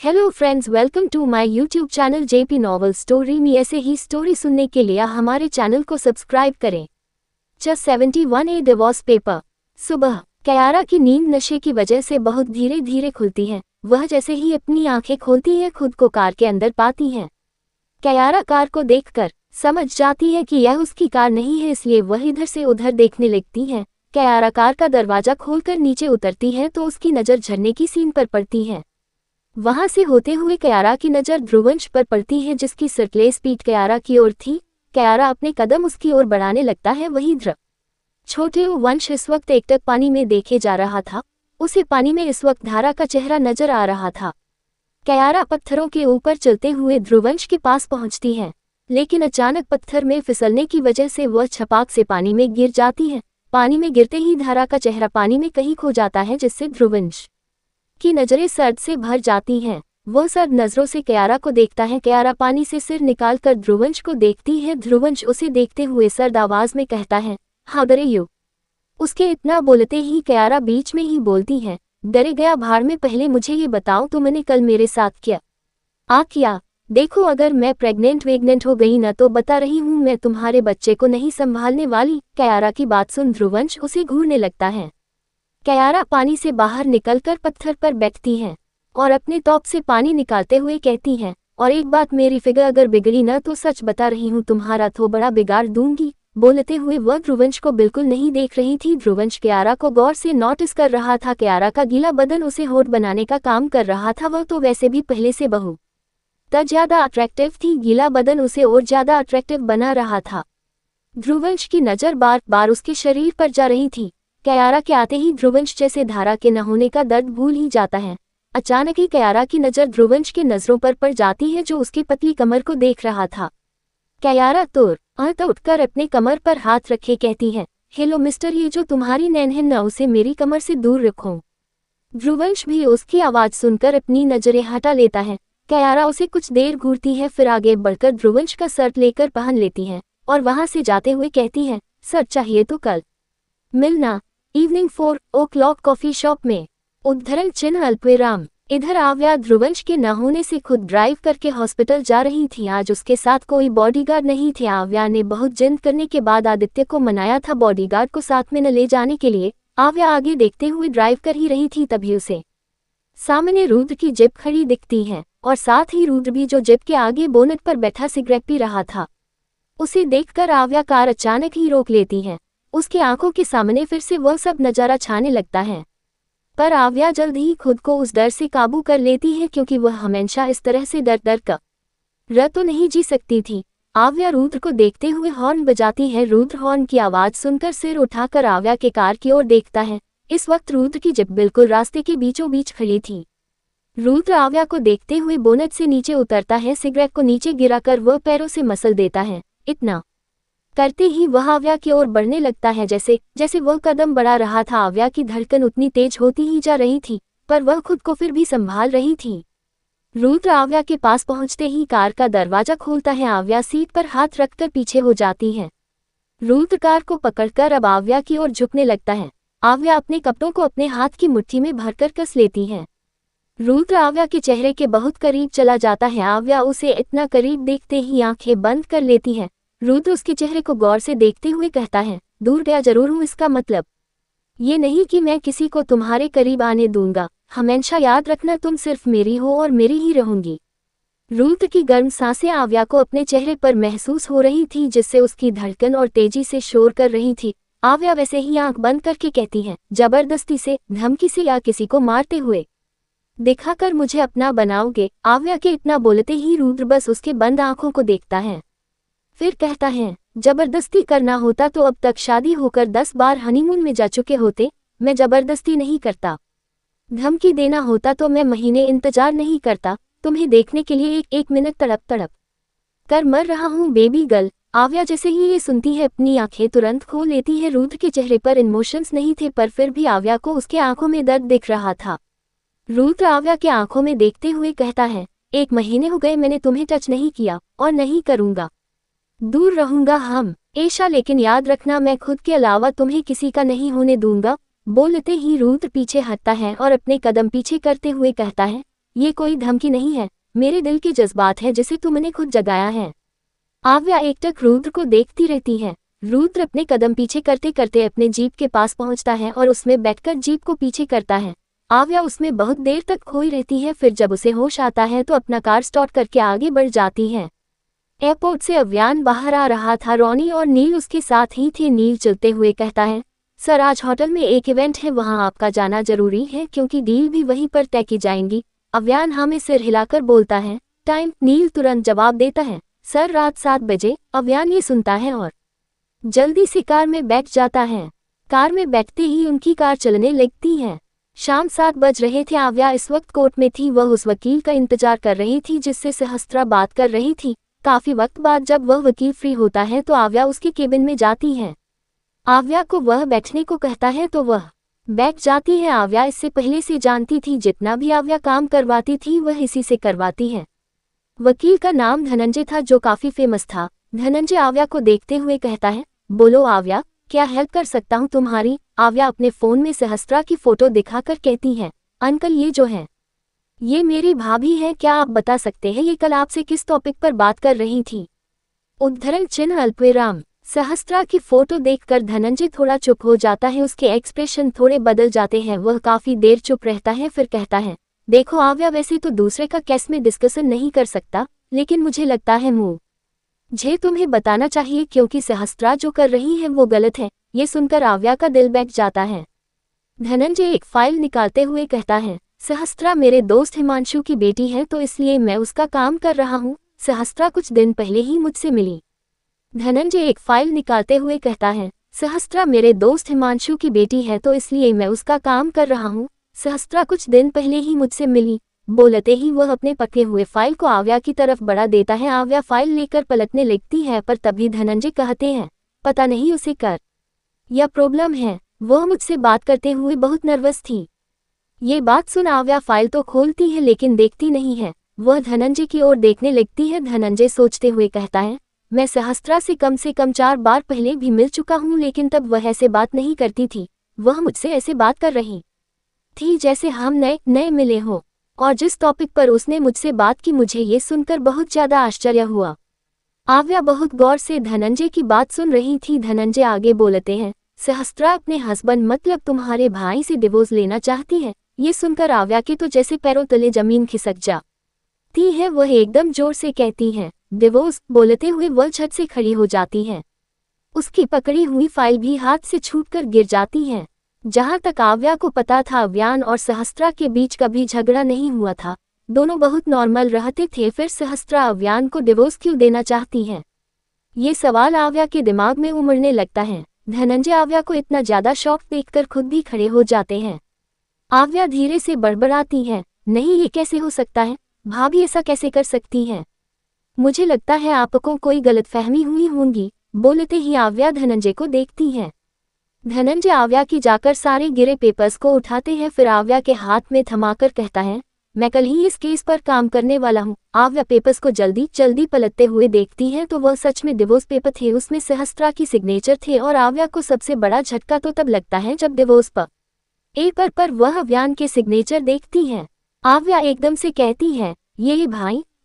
Hello friends, welcome to my YouTube channel JP novel story में। ऐसे ही story सुनने के लिए हमारे चैनल को सब्सक्राइब करें। जस्ट 71 ए डिवोर्स पेपर। सुबह कयारा की नींद नशे की वजह से बहुत धीरे धीरे खुलती है। वह जैसे ही अपनी आंखें खोलती है खुद को कार के अंदर पाती है। कयारा कार को देखकर समझ जाती है कि यह उसकी कार नहीं है, इसलिए वह इधर से उधर देखने लगती है। कयारा कार का दरवाजा खोलकर नीचे उतरती है तो उसकी नज़र झरने की सीन पर पड़ती है। वहां से होते हुए कयारा की नज़र ध्रुवंश पर पड़ती है, जिसकी सर्कलेस पीठ कयारा की ओर थी। कयारा अपने कदम उसकी ओर बढ़ाने लगता है। वही ध्रुव छोटे वंश इस वक्त एकटक पानी में देखे जा रहा था। उसे पानी में इस वक्त धारा का चेहरा नजर आ रहा था। कयारा पत्थरों के ऊपर चलते हुए ध्रुवंश के पास पहुंचती है, लेकिन अचानक पत्थर में फिसलने की वजह से वह छपाक से पानी में गिर जाती है। पानी में गिरते ही धारा का चेहरा पानी में कहीं खो जाता है, जिससे ध्रुवंश की नजरें सर्द से भर जाती हैं। वह सर्द नजरों से कयारा को देखता है। कयारा पानी से सिर निकालकर ध्रुवंश को देखती है। ध्रुवंश उसे देखते हुए सर्द आवाज में कहता है, हाउ डरे यू। उसके इतना बोलते ही कयारा बीच में ही बोलती है, डरे गया भाड़ में, पहले मुझे ये बताओ तुमने कल मेरे साथ किया। देखो, अगर मैं प्रेग्नेंट हो गई ना तो बता रही हूँ, मैं तुम्हारे बच्चे को नहीं संभालने वाली। कयारा की बात सुन ध्रुवंश उसे घूरने लगता है। कयारा पानी से बाहर निकलकर पत्थर पर बैठती है और अपने तौप से पानी निकालते हुए कहती है, और एक बात, मेरी फिगर अगर बिगड़ी ना तो सच बता रही हूँ, तुम्हारा तो बड़ा बिगाड़ दूंगी। बोलते हुए वह ध्रुवंश को बिल्कुल नहीं देख रही थी। ध्रुवंश कयारा को गौर से नोटिस कर रहा था। कयारा का गीला बदन उसे होठ बनाने का काम कर रहा था। वह तो वैसे भी पहले से बहुत ज्यादा अट्रैक्टिव थी, गीला बदन उसे और ज्यादा अट्रैक्टिव बना रहा था। ध्रुवंश की नज़र बार बार उसके शरीर पर जा रही थी। कयारा के आते ही ध्रुवंश जैसे धारा के न होने का दर्द भूल ही जाता है। अचानक ही कयारा की नज़र ध्रुवंश के नज़रों पर पड़ जाती है, जो उसकी पतली कमर को देख रहा था। कयारा तो उठकर अपने कमर पर हाथ रखे कहती है, हेलो मिस्टर, ये जो तुम्हारी नैन है ना, उसे मेरी कमर से दूर रखो। ध्रुवंश भी उसकी आवाज़ सुनकर अपनी नज़रें हटा लेता है। कयारा उसे कुछ देर घूरती है, फिर आगे बढ़कर ध्रुवंश का शर्ट लेकर पहन लेती है और वहां से जाते हुए कहती है, शर्ट चाहिए तो कल मिलना, इवनिंग 4 o'clock कॉफी शॉप में। उद्धरण चिन्ह अल्पविराम। इधर आव्या ध्रुवंश के न होने से खुद ड्राइव करके हॉस्पिटल जा रही थी। आज उसके साथ कोई बॉडीगार्ड नहीं थे। आव्या ने बहुत जिद करने के बाद आदित्य को मनाया था बॉडीगार्ड को साथ में न ले जाने के लिए। आव्या आगे देखते हुए ड्राइव कर ही रही थी, तभी उसे सामने रुद्र की जीप खड़ी दिखती है और साथ ही रुद्र भी, जो जीप के आगे बोनट पर बैठा सिगरेट पी रहा था। उसे देखकर आव्या कार अचानक ही रोक लेती है। उसकी आंखों के सामने फिर से वह सब नजारा छाने लगता है, पर आव्या जल्द ही खुद को उस डर से काबू कर लेती है, क्योंकि वह हमेशा इस तरह से डर कर तो नहीं जी सकती थी। आव्या रुद्र को देखते हुए हॉर्न बजाती है। रुद्र हॉर्न की आवाज सुनकर सिर उठाकर आव्या के कार की ओर देखता है। इस वक्त रुद्र की जीप बिल्कुल रास्ते के बीचों बीच खड़ी थी। रुद्र आव्या को देखते हुए बोनट से नीचे उतरता है। सिगरेट को नीचे गिराकर वह पैरों से मसल देता है। इतना करते ही वह आव्या की ओर बढ़ने लगता है। जैसे वह कदम बढ़ा रहा था, आव्या की धड़कन उतनी तेज होती ही जा रही थी, पर वह खुद को फिर भी संभाल रही थी। रुद्र आव्या के पास पहुंचते ही कार का दरवाजा खोलता है। आव्या सीट पर हाथ रखकर पीछे हो जाती है। रुद्र कार को पकड़कर अब आव्या की ओर झुकने लगता है। आव्या अपने कपड़ों को अपने हाथ की मुट्ठी में भरकर कस लेती है। रुद्र आव्या के चेहरे के बहुत करीब चला जाता है। आव्या उसे इतना करीब देखते ही आंखें बंद कर लेती है। रुद्र उसके चेहरे को गौर से देखते हुए कहता है, दूर गया जरूर हूँ, इसका मतलब ये नहीं कि मैं किसी को तुम्हारे करीब आने दूंगा। हमेशा याद रखना, तुम सिर्फ मेरी हो और मेरी ही रहूंगी। रुद्र की गर्म सांसें आव्या को अपने चेहरे पर महसूस हो रही थी, जिससे उसकी धड़कन और तेजी से शोर कर रही थी। आव्या वैसे ही आंख बंद करके कहती है, जबरदस्ती से, धमकी से या किसी को मारते हुए दिखाकर मुझे अपना बनाओगे। आव्या के इतना बोलते ही रुद्र बस उसके बंद आंखों को देखता है, फिर कहता है, जबरदस्ती करना होता तो अब तक शादी होकर 10 बार हनीमून में जा चुके होते। मैं जबरदस्ती नहीं करता। धमकी देना होता तो मैं महीने इंतजार नहीं करता। तुम्हें देखने के लिए एक मिनट तड़प कर मर रहा हूँ बेबी गर्ल। आव्या जैसे ही ये सुनती है अपनी आंखें तुरंत खोल लेती है। रुद्र के चेहरे पर इमोशंस नहीं थे, पर फिर भी आव्या को उसके आंखों में दर्द दिख रहा था। रुद्र आव्या के आंखों में देखते हुए कहता है, 1 महीने हो गए मैंने तुम्हें टच नहीं किया और नहीं करूंगा। दूर रहूंगा हमेशा, लेकिन याद रखना, मैं खुद के अलावा तुम्हें किसी का नहीं होने दूंगा। बोलते ही रुद्र पीछे हटता है और अपने कदम पीछे करते हुए कहता है, ये कोई धमकी नहीं है, मेरे दिल के जज्बात है जिसे तुमने खुद जगाया है। आव्या एकटक रुद्र को देखती रहती है। रुद्र अपने कदम पीछे करते करते अपने जीप के पास पहुंचता है और उसमें बैठकर जीप को पीछे करता है। आव्या उसमें बहुत देर तक खोई रहती है, फिर जब उसे होश आता है तो अपना कार स्टार्ट करके आगे बढ़ जाती है। एयरपोर्ट से अव्यान बाहर आ रहा था। रोनी और नील उसके साथ ही थे। नील चलते हुए कहता है, सर आज होटल में एक इवेंट है, वहां आपका जाना जरूरी है क्योंकि डील भी वहीं पर तय की जाएंगी। अव्यान हमें सिर हिलाकर बोलता है, टाइम? नील तुरंत जवाब देता है, सर रात 7 बजे। अव्यान ये सुनता है और जल्दी से कार में बैठ जाता है। कार में बैठते ही उनकी कार चलने लगती है। शाम 7 बज रहे थे। आव्या इस वक्त कोर्ट में थी। वह उस वकील का इंतजार कर रही थी जिससे सहस्त्रा बात कर रही थी। काफी वक्त बाद जब वह वकील फ्री होता है तो आव्या उसके केबिन में जाती है। आव्या को वह बैठने को कहता है तो वह बैठ जाती है। आव्या इससे पहले से जानती थी जितना भी आव्या काम करवाती थी वह इसी से करवाती है। वकील का नाम धनंजय था जो काफी फेमस था। धनंजय आव्या को देखते हुए कहता है, बोलो आव्या, क्या हेल्प कर सकता हूँ तुम्हारी? आव्या अपने फोन में सहस्त्रा की फोटो दिखाकर कहती है, अंकल ये जो है ये मेरी भाभी है। क्या आप बता सकते हैं ये कल आपसे किस टॉपिक पर बात कर रही थी? उद्धरण चिन्ह अल्पविराम। सहस्त्रा की फोटो देखकर धनंजय थोड़ा चुप हो जाता है। उसके एक्सप्रेशन थोड़े बदल जाते हैं। वह काफी देर चुप रहता है, फिर कहता है, देखो आव्या, वैसे तो दूसरे का केस में डिस्कशन नहीं कर सकता, लेकिन मुझे लगता है मुझे तुम्हें बताना चाहिए क्योंकि सहस्त्रा जो कर रही है वो गलत है। ये सुनकर आव्या का दिल बैठ जाता है। धनंजय एक फाइल निकालते हुए कहता है, सहस्त्रा मेरे दोस्त हिमांशु की बेटी है तो इसलिए मैं उसका काम कर रहा हूँ। सहस्त्रा कुछ दिन पहले ही मुझसे मिली। धनंजय एक फाइल निकालते हुए कहता है, सहस्त्रा मेरे दोस्त हिमांशु की बेटी है तो इसलिए मैं उसका काम कर रहा हूँ। सहस्त्रा कुछ दिन पहले ही मुझसे मिली। बोलते ही वह अपने पके हुए फाइल को आव्या की तरफ बढ़ा देता है। आव्या फाइल लेकर पलटने लगती है, पर तभी धनंजय कहते हैं, पता नहीं उसे कर या प्रॉब्लम है, वह मुझसे बात करते हुए बहुत नर्वस थी। ये बात सुन आव्या फाइल तो खोलती है लेकिन देखती नहीं है। वह धनंजय की ओर देखने लगती है। धनंजय सोचते हुए कहता है, मैं सहस्त्रा से कम 4 बार पहले भी मिल चुका हूँ लेकिन तब वह ऐसे बात नहीं करती थी। वह मुझसे ऐसे बात कर रही थी जैसे हम नए मिले हो। और जिस टॉपिक पर उसने मुझसे बात की, मुझे ये सुनकर बहुत ज्यादा आश्चर्य हुआ। आव्या बहुत गौर से धनंजय की बात सुन रही थी। धनंजय आगे बोलते हैं, सहस्त्रा अपने हस्बैंड मतलब तुम्हारे भाई से डिवोर्स लेना चाहती है। ये सुनकर आव्या के तो जैसे पैरों तले जमीन खिसक जाती है। वह एकदम जोर से कहती है, डिवोर्स। बोलते हुए वह झट से खड़ी हो जाती है। उसकी पकड़ी हुई फाइल भी हाथ से छूटकर गिर जाती है। जहां तक आव्या को पता था, अव्यान और सहस्त्रा के बीच कभी झगड़ा नहीं हुआ था। दोनों बहुत नॉर्मल रहते थे। फिर सहस्त्रा अव्यान को डिवोर्स क्यों देना चाहती है, ये सवाल आव्या के दिमाग में उमड़ने लगता है। धनंजय आव्या को इतना ज्यादा शौक देखकर खुद भी खड़े हो जाते हैं। आव्या धीरे से बड़बड़ाती है, नहीं ये कैसे हो सकता है, भाभी ऐसा कैसे कर सकती है? मुझे लगता है आपको कोई गलतफहमी हुई होगी। बोलते ही आव्या धनंजय को देखती है। धनंजय आव्या की जाकर सारे गिरे पेपर्स को उठाते हैं, फिर आव्या के हाथ में थमाकर कहता है, मैं कल ही इस केस पर काम करने वाला हूँ। आव्या पेपर्स को जल्दी पलटते हुए देखती है तो वह सच में डिवोर्स पेपर थे। उसमें सहस्त्रा की सिग्नेचर थे और आव्या को सबसे बड़ा झटका तो तब लगता है जब डिवोर्स पेपर पर वह अव्यान के सिग्नेचर देखती है। आव्या एकदम से कहती है, ये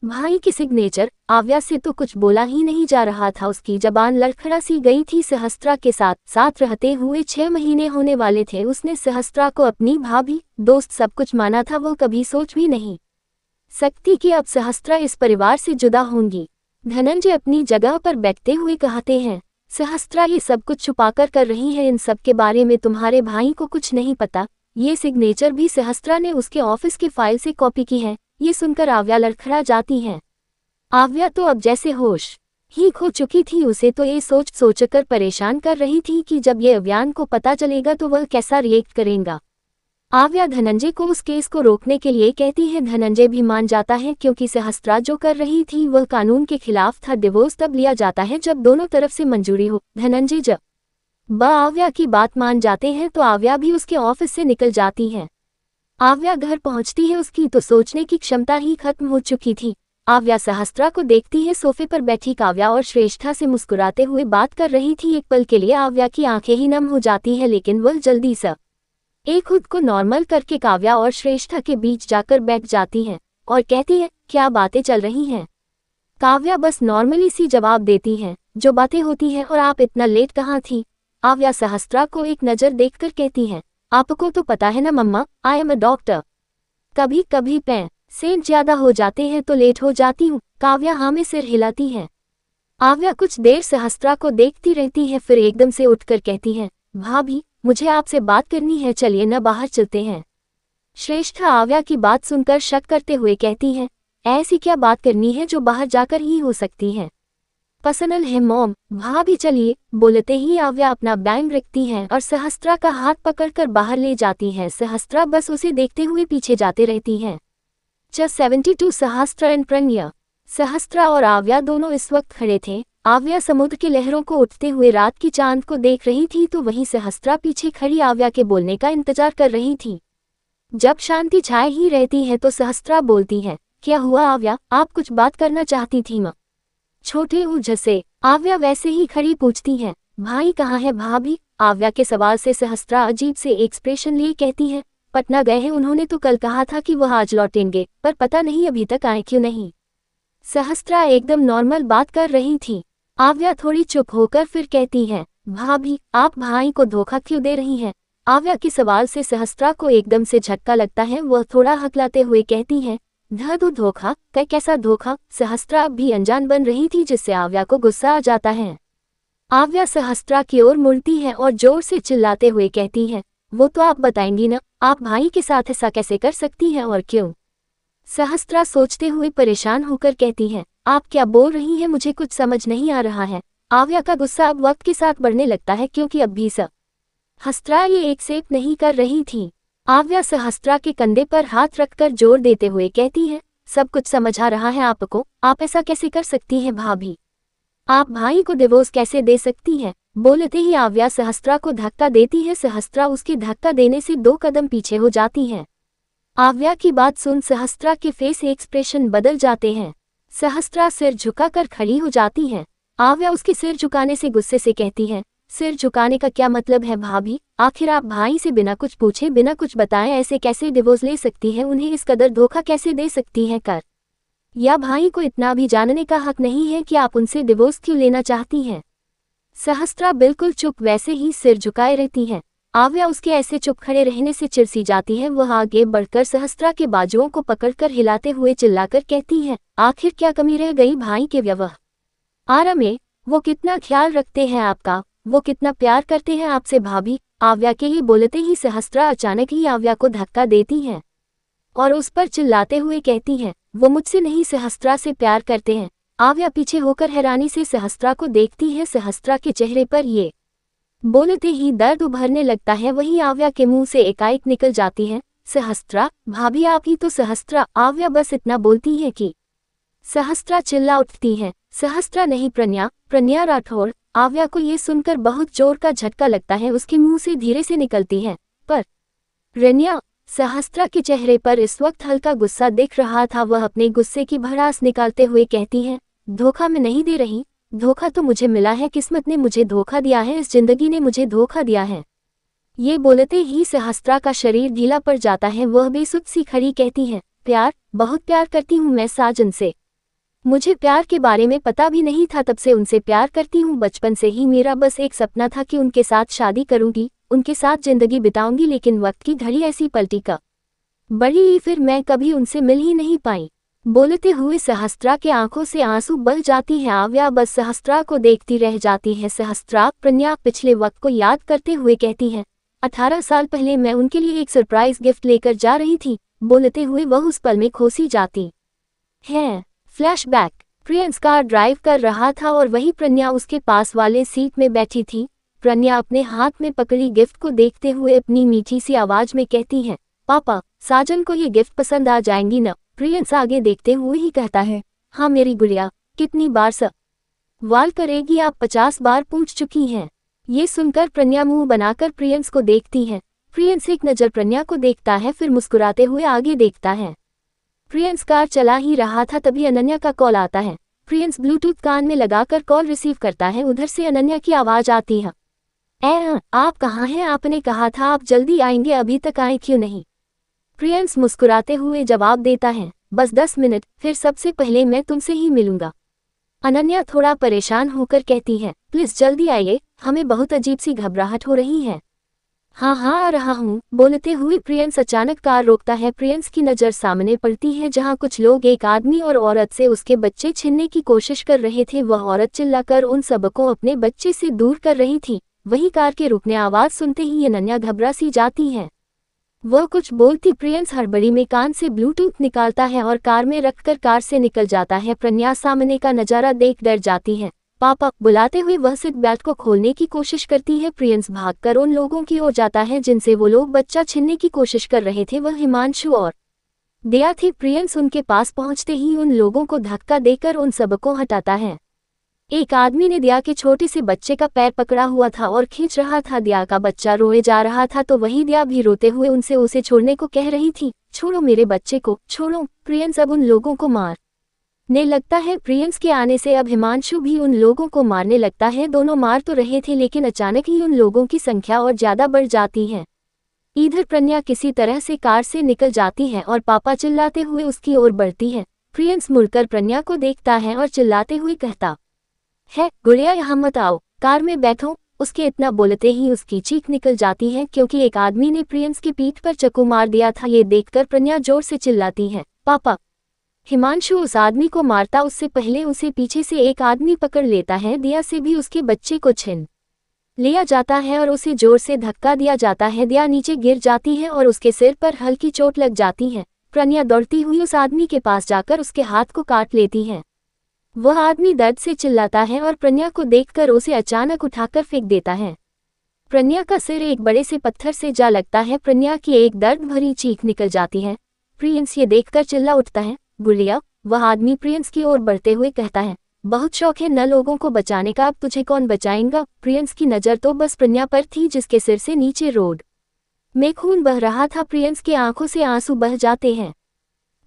भाई की सिग्नेचर। आव्या से तो कुछ बोला ही नहीं जा रहा था। उसकी जबान लड़खड़ा सी गई थी। सहस्त्रा के साथ रहते हुए 6 महीने होने वाले थे। उसने सहस्त्रा को अपनी भाभी, दोस्त सब कुछ माना था। वो कभी सोच भी नहीं सकती कि अब सहस्त्रा इस परिवार से जुदा होंगी। धनंजय अपनी जगह पर बैठते हुए कहते हैं, सहस्त्रा ये सब कुछ छुपाकर कर रही है। इन सब के बारे में तुम्हारे भाई को कुछ नहीं पता। ये सिग्नेचर भी सहस्त्रा ने उसके ऑफिस की फाइल से कॉपी की है। ये सुनकर आव्या लड़खड़ा जाती है। आव्या तो अब जैसे होश ही खो चुकी थी। उसे तो ये सोचकर परेशान कर रही थी कि जब ये अव्यान को पता चलेगा तो वह कैसा रिएक्ट करेगा। आव्या धनंजय को उस केस को रोकने के लिए कहती है। धनंजय भी मान जाता है क्योंकि सहस्त्रा जो कर रही थी वह कानून के खिलाफ था। डिवोर्स तब लिया जाता है जब दोनों तरफ से मंजूरी हो। धनंजय जब आव्या की बात मान जाते हैं तो आव्या भी उसके ऑफिस से निकल जाती है। आव्या घर पहुंचती है। उसकी तो सोचने की क्षमता ही खत्म हो चुकी थी। आव्या सहस्त्रा को देखती है। सोफे पर बैठी काव्या और श्रेष्ठा से मुस्कुराते हुए बात कर रही थी। एक पल के लिए आव्या की आंखें ही नम हो जाती है, लेकिन वह जल्दी से एक खुद को नॉर्मल करके काव्या और श्रेष्ठा के बीच जाकर बैठ जाती है और कहती है, क्या बातें चल रही हैं। काव्या बस नॉर्मली सी जवाब देती है, जो बातें होती हैं। और आप इतना लेट कहाँ थी। काव्या सहस्त्रा को एक नज़र देखकर कहती है, आपको तो पता है ना मम्मा, आई एम अ डॉक्टर। कभी कभी पेशेंट ज्यादा हो जाते हैं तो लेट हो जाती हूँ। काव्या हाँ में सिर हिलाती है। काव्या कुछ देर सहस्त्रा को देखती रहती है, फिर एकदम से उठकर कहती है, भाभी मुझे आपसे बात करनी है, चलिए न बाहर चलते हैं। श्रेष्ठा काव्या की बात सुनकर शक करते हुए कहती है, ऐसी क्या बात करनी है जो बाहर जाकर ही हो सकती है। पर्सनल है मॉम। भाभी चलिए। बोलते ही काव्या अपना बैग रखती है और सहस्त्रा का हाथ पकड़कर बाहर ले जाती है। सहस्त्रा बस उसे देखते हुए पीछे जाते रहती है। 72 सहस्त्रा एंड प्रज्ञा। सहस्त्रा और काव्या दोनों इस वक्त खड़े थे। काव्या समुद्र की लहरों को उठते हुए रात की चांद को देख रही थी, तो वहीं सहस्त्रा पीछे खड़ी काव्या के बोलने का इंतजार कर रही थी। जब शांति छाए ही रहती है तो सहस्त्रा बोलती है, क्या हुआ काव्या, आप कुछ बात करना चाहती थी माँ। छोटे ऊझ से काव्या वैसे ही खड़ी पूछती है, भाई कहाँ है भाभी। काव्या के सवाल से सहस्त्रा अजीब से एक्सप्रेशन लिए कहती है, पटना गए हैं, उन्होंने तो कल कहा था कि वह आज लौटेंगे, पर पता नहीं अभी तक आए क्यों नहीं। सहस्त्रा एकदम नॉर्मल बात कर रही थी। काव्या थोड़ी चुप होकर फिर कहती है, भाभी आप भाई को धोखा क्यों दे रही हैं। काव्या के सवाल से सहस्त्रा को एकदम से झटका लगता है। वह थोड़ा हकलाते हुए कहती है, धोखा, कैसा धोखा। सहस्त्रा अब भी अनजान बन रही थी, जिससे काव्या को गुस्सा आ जाता है। काव्या सहस्त्रा की ओर मुड़ती है और जोर से चिल्लाते हुए कहती है, वो तो आप बताएंगी ना, आप भाई के साथ ऐसा कैसे कर सकती हैं और क्यों। सहस्त्रा सोचते हुए परेशान होकर कहती है, आप क्या बोल रही हैं, मुझे कुछ समझ नहीं आ रहा है। काव्या का गुस्सा अब वक्त के साथ बढ़ने लगता है, क्योंकि अब भी सहस्त्रा ये एक्सेप्ट नहीं कर रही थी। काव्या सहस्त्रा के कंधे पर हाथ रखकर जोर देते हुए कहती है, सब कुछ समझ आ रहा है आपको, आप ऐसा कैसे कर सकती हैं भाभी। आप भाई को डिवोर्स कैसे दे सकती हैं। बोलते ही काव्या सहस्त्रा को धक्का देती है। सहस्त्रा उसके धक्का देने से 2 कदम पीछे हो जाती है। काव्या की बात सुन सहस्त्रा के फेस एक्सप्रेशन बदल जाते हैं। सहस्त्रा सिर झुकाकर खड़ी हो जाती है। काव्या उसके सिर झुकाने से गुस्से से कहती है, सिर झुकाने का क्या मतलब है भाभी, आखिर आप भाई से बिना कुछ पूछे बिना कुछ बताए ऐसे कैसे डिवोर्स ले सकती है, उन्हें इस कदर धोखा कैसे दे सकती है कर। या भाई को इतना भी जानने का हक नहीं है कि आप उनसे डिवोर्स क्यों लेना चाहती हैं। सहस्त्रा बिल्कुल चुप वैसे ही सिर झुकाए रहती है। काव्या उसके ऐसे चुप खड़े रहने से चिढ़ जाती है। वह आगे बढ़कर सहस्त्रा के बाजुओं को पकड़कर हिलाते हुए चिल्लाकर कहती है, आखिर क्या कमी रह गई भाई के व्यवहार में। वो कितना ख्याल रखते हैं आपका, वो कितना प्यार करते हैं आपसे भाभी। काव्या के ही बोलते ही सहस्त्रा अचानक ही काव्या को धक्का देती है और उस पर चिल्लाते हुए कहती है, वो मुझसे नहीं सहस्त्रा से प्यार करते हैं। काव्या पीछे होकर हैरानी से सहस्त्रा को देखती है। सहस्त्रा के चेहरे पर ये बोलते ही दर्द उभरने लगता है। वहीं काव्या के मुंह से एकाएक निकल जाती है, सहस्त्रा भाभी आप ही तो। सहस्त्रा काव्या बस इतना बोलती है कि सहस्त्रा चिल्ला उठती है, सहस्त्रा नहीं प्रज्ञा, प्रज्ञा राठौर। काव्या को ये सुनकर बहुत जोर का झटका लगता है। उसके मुंह से धीरे से निकलती है, पर प्रज्ञा। सहस्त्रा के चेहरे पर इस वक्त हल्का गुस्सा दिख रहा था। वह अपने गुस्से की भड़ास निकालते हुए कहती है, धोखा मैं नहीं दे रही, धोखा तो मुझे मिला है, किस्मत ने मुझे धोखा दिया है, इस जिंदगी ने मुझे धोखा दिया है। ये बोलते ही सहस्त्रा का शरीर ढीला पड़ जाता है। वह बेसुध सी खड़ी कहती है, प्यार, बहुत प्यार करती हूँ मैं साजन से। मुझे प्यार के बारे में पता भी नहीं था, तब से उनसे प्यार करती हूँ। बचपन से ही मेरा बस एक सपना था कि उनके साथ शादी करूंगी, उनके साथ जिंदगी बिताऊंगी, लेकिन वक्त की घड़ी ऐसी पलटी का बड़ी, फिर मैं कभी उनसे मिल ही नहीं पाई। बोलते हुए सहस्त्रा के आंखों से आंसू बह जाती है। काव्या बस सहस्त्रा को देखती रह जाती है। सहस्त्रा प्रज्ञा पिछले वक्त को याद करते हुए कहती है, 18 साल पहले मैं उनके लिए एक सरप्राइज गिफ्ट लेकर जा रही थी। बोलते हुए वह उस पल में खोसी जाती है। फ्लैशबैक, प्रियंस कार ड्राइव कर रहा था और वही प्रज्ञा उसके पास वाले सीट में बैठी थी। प्रज्ञा अपने हाथ में पकड़ी गिफ्ट को देखते हुए अपनी मीठी सी आवाज में कहती है, पापा साजन को ये गिफ्ट पसंद आ जाएंगी ना। प्रियंस आगे देखते हुए ही कहता है, हाँ मेरी गुड़िया, कितनी बार सवाल करेगी, आप 50 बार पूछ चुकी हैं। ये सुनकर प्रज्ञा मुंह बनाकर प्रियंस को देखती है। प्रियंस एक नज़र प्रज्ञा को देखता है, फिर मुस्कुराते हुए आगे देखता है। प्रियंस कार चला ही रहा था, तभी अनन्या का कॉल आता है। प्रियंस ब्लूटूथ कान में लगाकर कॉल रिसीव करता है। उधर से अनन्या की आवाज आती है, आप कहाँ हैं? आपने कहा था आप जल्दी आएंगे, अभी तक आए क्यों नहीं? प्रियंस मुस्कुराते हुए जवाब देता है, बस 10 मिनट, फिर सबसे पहले मैं तुमसे ही मिलूंगा। अनन्या थोड़ा परेशान होकर कहती है, प्लीज जल्दी आइए, हमें बहुत अजीब सी घबराहट हो रही है। हाँ हाँ आ रहा हूँ, बोलते हुए प्रियंस अचानक कार रोकता है। प्रियंस की नज़र सामने पड़ती है जहाँ कुछ लोग एक आदमी और औरत से उसके बच्चे छीनने की कोशिश कर रहे थे। वह औरत चिल्लाकर उन सबको अपने बच्चे से दूर कर रही थी। वही कार के रुकने आवाज़ सुनते ही अनन्या घबरा सी जाती है। वह कुछ बोलती प्रियंस हड़बड़ी में कान से ब्लूटूथ निकालता है और कार में रखकर कार से निकल जाता है। प्रन्या सामने का नज़ारा देख डर जाती है। पापा बुलाते हुए वह सीट बेल्ट को खोलने की कोशिश करती है। प्रियंस भागकर उन लोगों की ओर जाता है जिनसे वो लोग बच्चा छीनने की कोशिश कर रहे थे। वह हिमांशु और दया थी। प्रियंस उनके पास पहुंचते ही उन लोगों को धक्का देकर उन सबको हटाता है। एक आदमी ने दया के छोटे से बच्चे का पैर पकड़ा हुआ था और खींच रहा था। दया का बच्चा रोए जा रहा था तो वही दया भी रोते हुए उनसे उसे छोड़ने को कह रही थी। छोड़ो मेरे बच्चे को, छोड़ो। प्रियंस अब उन लोगों को मारने लगता है। प्रियंस के आने से अब हिमांशु भी उन लोगों को मारने लगता है। दोनों मार तो रहे थे लेकिन अचानक ही उन लोगों की संख्या और ज्यादा बढ़ जाती है। इधर प्रन्या किसी तरह से कार से निकल जाती है और पापा चिल्लाते हुए उसकी ओर बढ़ती है। प्रियंस मुड़कर प्रन्या को देखता है और चिल्लाते हुए कहता है, गुड़िया यहाँ मत आओ, कार में बैठो। उसके इतना बोलते ही उसकी चीख निकल जाती है क्योंकि एक आदमी ने प्रियंस की पीठ पर चाकू मार दिया था। ये देखकर प्रन्या जोर से चिल्लाती है, पापा। हिमांशु उस आदमी को मारता उससे पहले उसे पीछे से एक आदमी पकड़ लेता है। दया से भी उसके बच्चे को छीन लिया जाता है और उसे जोर से धक्का दिया जाता है। दया नीचे गिर जाती है और उसके सिर पर हल्की चोट लग जाती है। प्रन्या दौड़ती हुई उस आदमी के पास जाकर उसके हाथ को काट लेती है। वह आदमी दर्द से चिल्लाता है और प्रन्या को देखकर उसे अचानक उठाकर फेंक देता है। प्रन्या का सिर एक बड़े से पत्थर से जा लगता है। प्रन्या की एक दर्द भरी चीख निकल जाती है। प्रियंस ये देखकर चिल्ला उठता है, गुड़िया। वह आदमी प्रियंस की ओर बढ़ते हुए कहता है, बहुत शौक है न लोगों को बचाने का, अब तुझे कौन बचाएगा? प्रियंस की नज़र तो बस प्रन्या पर थी जिसके सिर से नीचे रोड में खून बह रहा था। प्रियंस की आंखों से आंसू बह जाते हैं।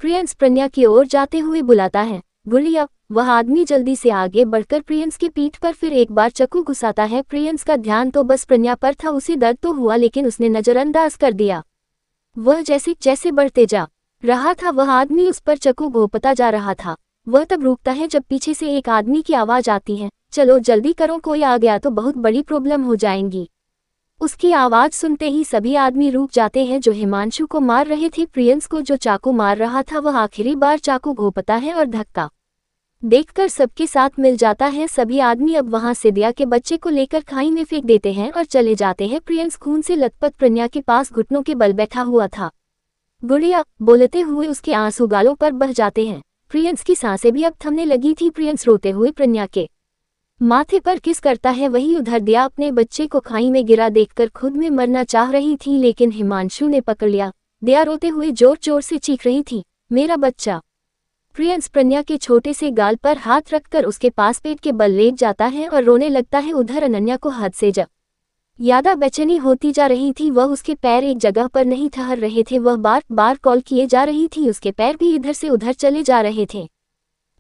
प्रियंस प्रन्या की ओर जाते हुए बुलाता है, गुड़िया। वह आदमी जल्दी से आगे बढ़कर प्रियंस की पीठ पर फिर एक बार चाकू घुसाता है। प्रियंस का ध्यान तो बस प्रन्या पर था। उसे दर्द तो हुआ लेकिन उसने नजरअंदाज कर दिया। वह जैसे जैसे बढ़ते जा रहा था वह आदमी उस पर चाकू घोंपता जा रहा था। वह तब रुकता है जब पीछे से एक आदमी की आवाज आती है, चलो जल्दी करो, कोई आ गया तो बहुत बड़ी प्रॉब्लम हो जाएंगी। उसकी आवाज सुनते ही सभी आदमी रुक जाते हैं जो हिमांशु को मार रहे थे। प्रियंस को जो चाकू मार रहा था वह आखिरी बार चाकू घोंपता है और धक्का देखकर सबके साथ मिल जाता है। सभी आदमी अब वहां से दया के बच्चे को लेकर खाई में फेंक देते हैं और चले जाते हैं। प्रियंस खून से लथपथ प्रन्या के पास घुटनों के बल बैठा हुआ था। गुड़िया बोलते हुए उसके आंसू गालों पर बह जाते हैं। प्रियंस की सांसें भी अब थमने लगी थी। प्रियंस रोते हुए प्रन्या के माथे पर किस करता है। वही उधर दया अपने बच्चे को खाई में गिरा देखकर खुद में मरना चाह रही थी लेकिन हिमांशु ने पकड़ लिया। दया रोते हुए जोर जोर से चीख रही थी, मेरा बच्चा। प्रियंस प्रन्या के छोटे से गाल पर हाथ रखकर उसके पास पेट के बल लेट जाता है और रोने लगता है। उधर अनन्या को हद से ज्यादा बेचैनी होती जा रही थी। वह उसके पैर एक जगह पर नहीं ठहर रहे थे। वह बार बार कॉल किए जा रही थी। उसके पैर भी इधर से उधर चले जा रहे थे।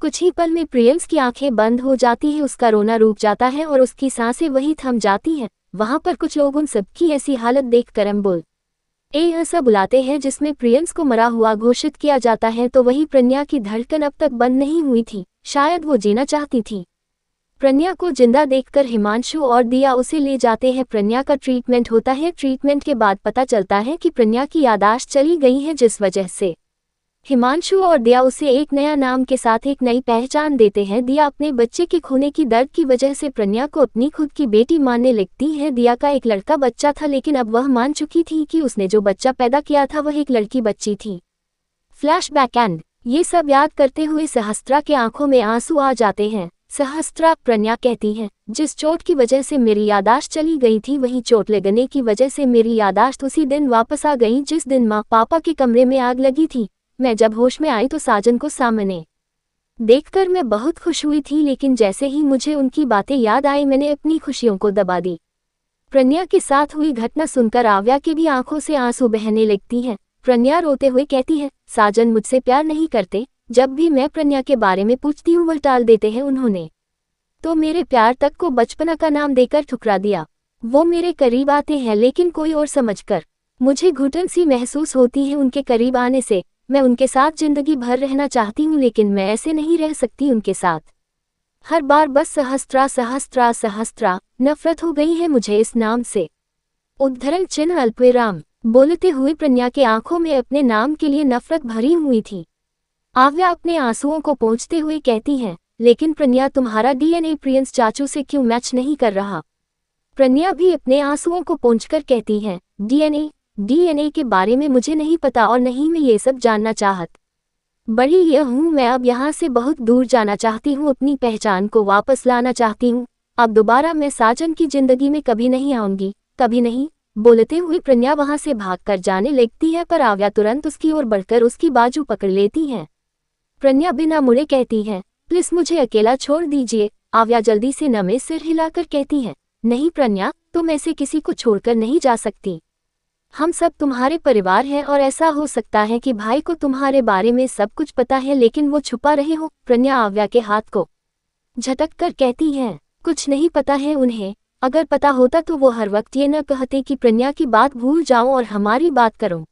कुछ ही पल में प्रियंस की आंखें बंद हो जाती है। उसका रोना रुक जाता है और उसकी सांसें वही थम जाती हैं। वहां पर कुछ लोग उन सबकी ऐसी हालत देखकर अम्बुल ऐसा बुलाते हैं जिसमें प्रियंस को मरा हुआ घोषित किया जाता है। तो वही प्रन्या की धड़कन अब तक बंद नहीं हुई थी। शायद वो जीना चाहती थी। प्रन्या को जिंदा देखकर हिमांशु और दया उसे ले जाते हैं। प्रन्या का ट्रीटमेंट होता है। ट्रीटमेंट के बाद पता चलता है कि प्रन्या की याददाश्त चली गई है जिस वजह से हिमांशु और दया उसे एक नया नाम के साथ एक नई पहचान देते हैं। दया अपने बच्चे के खोने की दर्द की वजह से प्रन्या को अपनी खुद की बेटी मानने लगती है। दया का एक लड़का बच्चा था लेकिन अब वह मान चुकी थी कि उसने जो बच्चा पैदा किया था वह एक लड़की बच्ची थी। फ्लैशबैक एंड ये सब याद करते हुए सहस्त्रा के आंखों में आंसू आ जाते हैं। सहस्त्रा, प्रन्या कहती है, जिस चोट की वजह से मेरी याददाश्त चली गई थी वही चोट लगने की वजह से मेरी याददाश्त उसी दिन वापस आ गई जिस दिन माँ पापा के कमरे में आग लगी थी। मैं जब होश में आई तो साजन को सामने देखकर मैं बहुत खुश हुई थी लेकिन जैसे ही मुझे उनकी बातें याद आई मैंने अपनी खुशियों को दबा दी। प्रन्या के साथ हुई घटना सुनकर आव्या की भी आंखों से आंसू बहने लगती हैं। प्रन्या रोते हुए कहती है, साजन मुझसे प्यार नहीं करते। जब भी मैं प्रन्या के बारे में पूछती हूँ वह टाल देते हैं। उन्होंने तो मेरे प्यार तक को बचपना का नाम देकर ठुकरा दिया। वो मेरे करीब आते हैं लेकिन कोई और समझकर। मुझे घुटन सी महसूस होती है उनके करीब आने से। मैं उनके साथ जिंदगी भर रहना चाहती हूँ लेकिन मैं ऐसे नहीं रह सकती उनके साथ। हर बार बस सहस्त्रा सहस्त्रा सहस्त्रा, नफरत हो गई है मुझे इस नाम से। उद्धरण चिन्ह अल्पविराम। बोलते हुए प्रज्ञा के आंखों में अपने नाम के लिए नफरत भरी हुई थी। आव्या अपने आंसुओं को पोंछते हुए कहती है, लेकिन प्रज्ञा तुम्हारा डीएनए प्रिंस चाचू से क्यों मैच नहीं कर रहा। प्रज्ञा भी अपने आंसुओं को पोंछकर कहती है, डीएनए के बारे में मुझे नहीं पता और नहीं मैं ये सब जानना चाहत। बड़ी यह हूँ, मैं अब यहाँ से बहुत दूर जाना चाहती हूँ, अपनी पहचान को वापस लाना चाहती हूँ। अब दोबारा मैं साजन की जिंदगी में कभी नहीं आऊंगी, कभी नहीं। बोलते हुए प्रज्ञा वहां से भागकर जाने लगती है पर आव्या तुरंत उसकी ओर बढ़कर उसकी बाजू पकड़ लेती है। प्रज्ञा बिना मुड़े कहती है, प्लीज मुझे अकेला छोड़ दीजिए। आव्या जल्दी से नमे सिर हिलाकर कहती है, नहीं प्रज्ञा, तुम ऐसे किसी को छोड़कर नहीं जा सकती। हम सब तुम्हारे परिवार हैं और ऐसा हो सकता है कि भाई को तुम्हारे बारे में सब कुछ पता है लेकिन वो छुपा रहे हो। प्रज्ञा आव्या के हाथ को झटक कर कहती है, कुछ नहीं पता है उन्हें। अगर पता होता तो वो हर वक्त ये न कहते कि प्रज्ञा की बात भूल जाओ और हमारी बात करो।